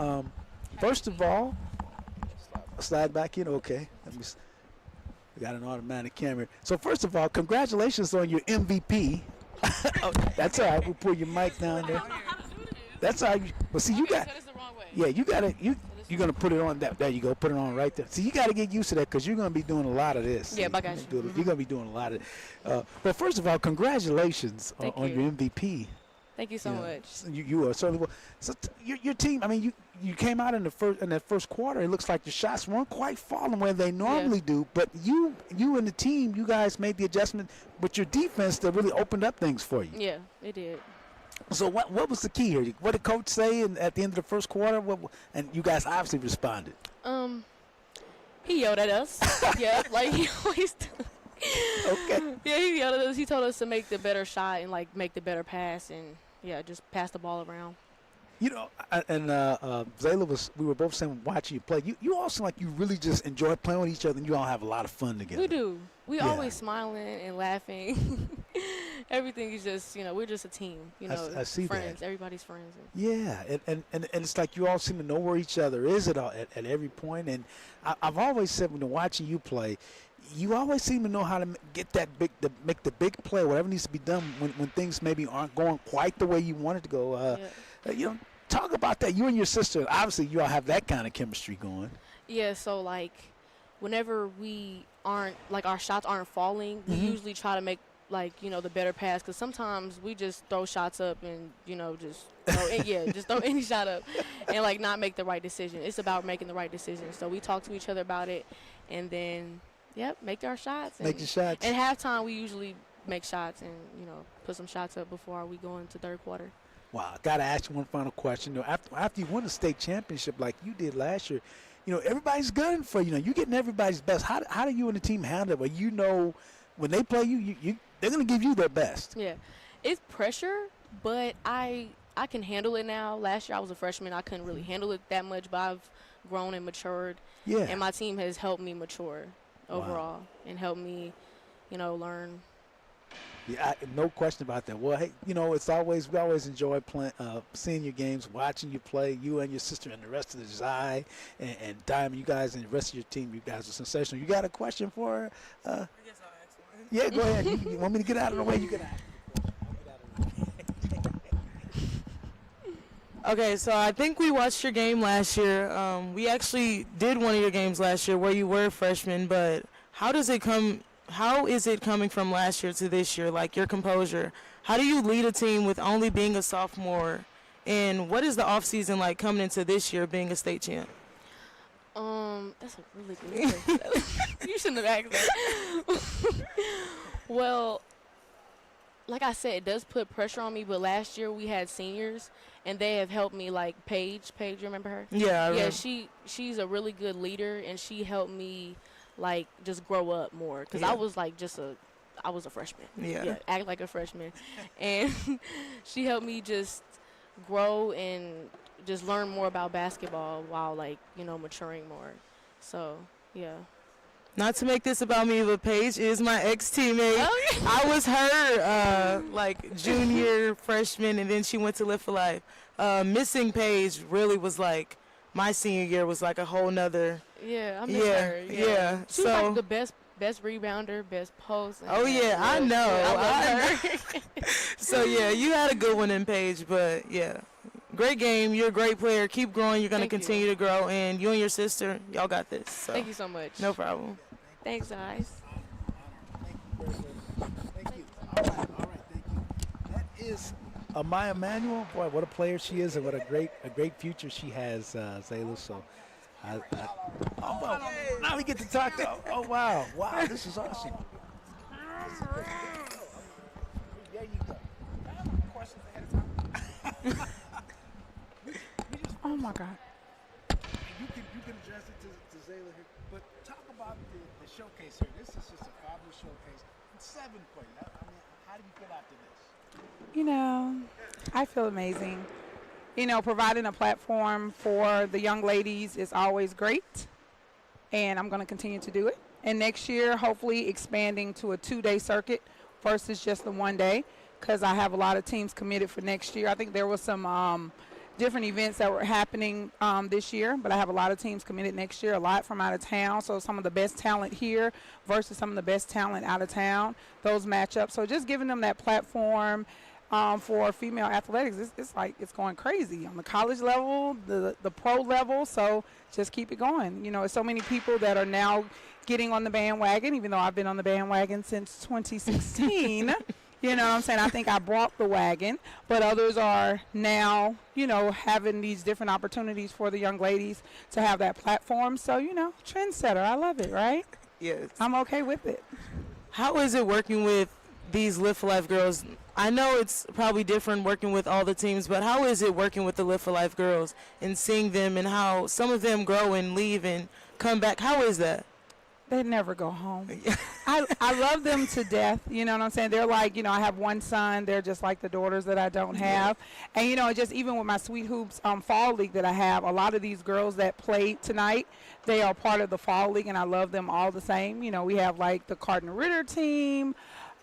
First of all, slide back in. Okay, we got an automatic camera. So first of all, congratulations on your MVP. Oh, that's all right. We'll pull your mic down there. That's all right. Well, see, you got. Yeah, you got it. You're gonna put it on that. There you go. Put it on right there. See, you got to get used to that because you're gonna be doing a lot of this. Yeah, I got you. You're gonna be doing a lot of it. But first of all, congratulations on your MVP. Thank you so much. You are certainly well. So your team. I mean, you came out in that first quarter. It looks like your shots weren't quite falling where they normally do. But you and the team, you guys made the adjustment with your defense that really opened up things for you. Yeah, it did. So what was the key here? What did Coach say at the end of the first quarter? And you guys obviously responded. He yelled at us. Yeah, like he always does. Okay. Yeah, he yelled at us. He told us to make the better shot and make the better pass and just pass the ball around. Zayla we were both saying watching you play. You all seem like you really just enjoy playing with each other and you all have a lot of fun together. We do. We always smiling and laughing. Everything is just, we're just a team. I see friends. that. Everybody's friends. Yeah, and it's like you all seem to know where each other is at every point. And I've always said when watching you play, you always seem to know how to get make the big play, whatever needs to be done when things maybe aren't going quite the way you want it to go. Talk about that. You and your sister, obviously, you all have that kind of chemistry going. Yeah. So whenever we aren't our shots aren't falling, we usually try to make the better pass because sometimes we just throw shots up and just throw any shot up and not make the right decision. It's about making the right decision. So we talk to each other about it and then make our shots. Make your shots. And halftime we usually make shots and put some shots up before we go into third quarter. Wow, I gotta ask you one final question. After you won the state championship like you did last year, everybody's gunning for you. You're getting everybody's best. How do you and the team handle it? Well, when they play you they're gonna give you their best. Yeah, it's pressure, but I can handle it now. Last year I was a freshman. I couldn't really handle it that much, but I've grown and matured. Yeah. And my team has helped me mature overall and helped me, learn. Yeah, no question about that. Well, hey, we always enjoy playing, seeing your games, watching you play. You and your sister and the rest of the Zai and Diamond, you guys and the rest of your team, you guys are sensational. You got a question for her? I guess I'll ask one. Yeah, go ahead. You want me to get out of the way? You can ask. Okay, so I think we watched your game last year. We actually did one of your games last year where you were a freshman, but how is it coming from last year to this year, your composure? How do you lead a team with only being a sophomore? And what is the offseason like coming into this year being a state champ? That's a really good question. You shouldn't have asked that. Well, like I said, it does put pressure on me, but last year we had seniors, and they have helped me, Paige, you remember her? Yeah, I remember. She's a really good leader, and she helped me just grow up more because I was I was a freshman. Yeah, act like a freshman, and she helped me just grow and just learn more about basketball while maturing more. So yeah. Not to make this about me, but Paige is my ex-teammate. Oh, yeah. I was her junior, freshman, and then she went to Live for Life. Missing Paige really was my senior year was a whole nother Yeah, I miss Yeah, her. yeah. She was So- like the best rebounder, best post. Oh, yeah, I know. I I love her. So yeah, you had a good one in Paige, but yeah, great game. You're a great player. Keep growing. You're gonna Thank you. continue to grow, and you and your sister, y'all got this. So Thank you so much. no problem. Thanks, guys. Thank you. All right, thank you. That is Amaya Manuel. Boy, what a player she is, and what a great future she has, Zayla. So, oh, well, now we get to talk to. Oh, wow, this is awesome. There you go. I have questions ahead of time. Oh my God. You can address it to Zayla here, but talk about the showcase here. This is just a fabulous showcase. It's 7 points. I mean, how do you feel after this? You know, I feel amazing. You know, providing a platform for the young ladies is always great, and I'm going to continue to do it. And next year, hopefully expanding to a 2-day circuit versus just the 1 day, because I have a lot of teams committed for next year. I think there was some different events that were happening this year, but I have a lot of teams committed next year, a lot from out of town. So some of the best talent here versus some of the best talent out of town, those matchups. So just giving them that platform for female athletics, it's going crazy on the college level, the pro level. So just keep it going. You know, there's so many people that are now getting on the bandwagon, even though I've been on the bandwagon since 2016. You know what I'm saying? I think I brought the wagon, but others are now, you know, having these different opportunities for the young ladies to have that platform. So, you know, trendsetter. I love it, right? Yes. I'm okay with it. How is it working with these Live for Life girls? I know it's probably different working with all the teams, but how is it working with the Live for Life girls and seeing them and how some of them grow and leave and come back? How is that? They never go home. I love them to death. You know what I'm saying? They're like, you know, I have one son. They're just like the daughters that I don't have. And, you know, just even with my Sweet Hoops fall league that I have, a lot of these girls that played tonight, they are part of the fall league, and I love them all the same. You know, we have like the Cardinal Ritter team,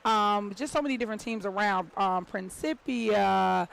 just so many different teams around, Principia,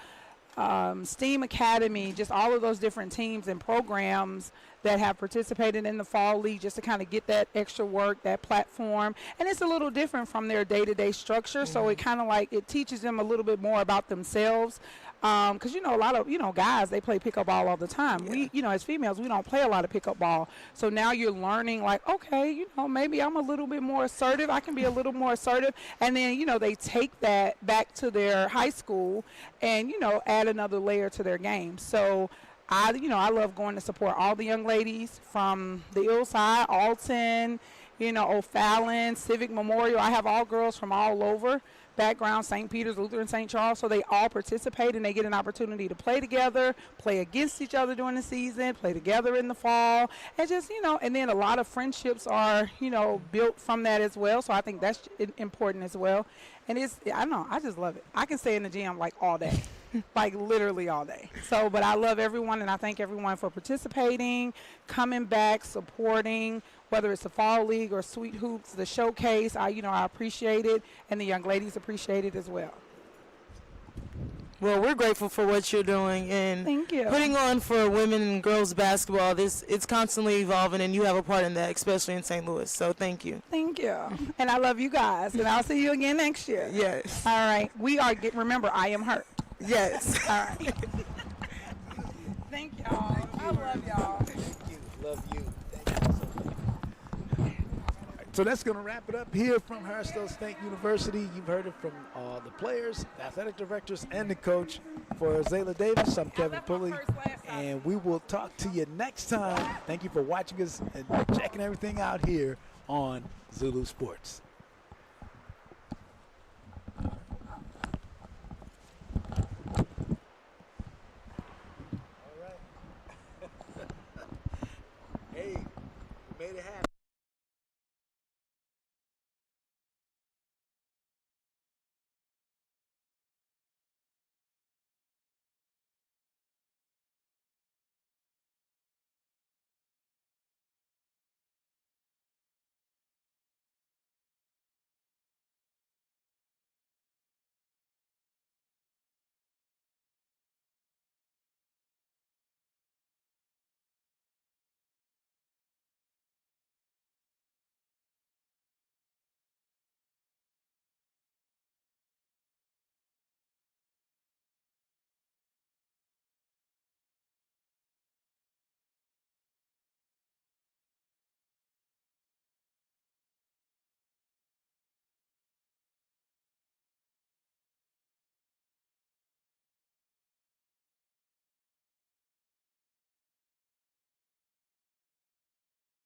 STEAM Academy, just all of those different teams and programs that have participated in the fall league just to kind of get that extra work, that platform. And it's a little different from their day-to-day structure, so it kind of like it teaches them a little bit more about themselves. Because, you know, a lot of, you know, guys, they play pickup ball all the time. We, you know, as females, we don't play a lot of pickup ball. So now you're learning, like, okay, you know, maybe I'm a little bit more assertive. I can be a little more assertive. And then, you know, they take that back to their high school and, you know, add another layer to their game. So I love going to support all the young ladies from the Hillside, Alton, you know, O'Fallon, Civic Memorial. I have all girls from all over background, St. Peter's, Lutheran, St. Charles, so they all participate and they get an opportunity to play together, play against each other during the season, play together in the fall, and just, you know, and then a lot of friendships are, you know, built from that as well, so I think that's important as well. And I don't know, I just love it. I can stay in the gym like all day. Like literally all day. So, but I love everyone, and I thank everyone for participating, coming back, supporting, whether it's the Fall League or Sweet Hoops, the showcase. I appreciate it, and the young ladies appreciate it as well. Well, we're grateful for what you're doing and Thank you. putting on for women and girls basketball. It's constantly evolving, and you have a part in that, especially in St. Louis. So thank you. Thank you. And I love you guys, and I'll see you again next year. Yes. All right. Remember, I am hurt. Yes. All right. Thank y'all. I love y'all. Love you. Thank you so much. So that's going to wrap it up here from Harrisville State University. You've heard it from the players, the athletic directors, and the coach. For Zayla Davis, I'm Kevin Pulley, and we will talk to you next time. Thank you for watching us and checking everything out here on Zulu Sports.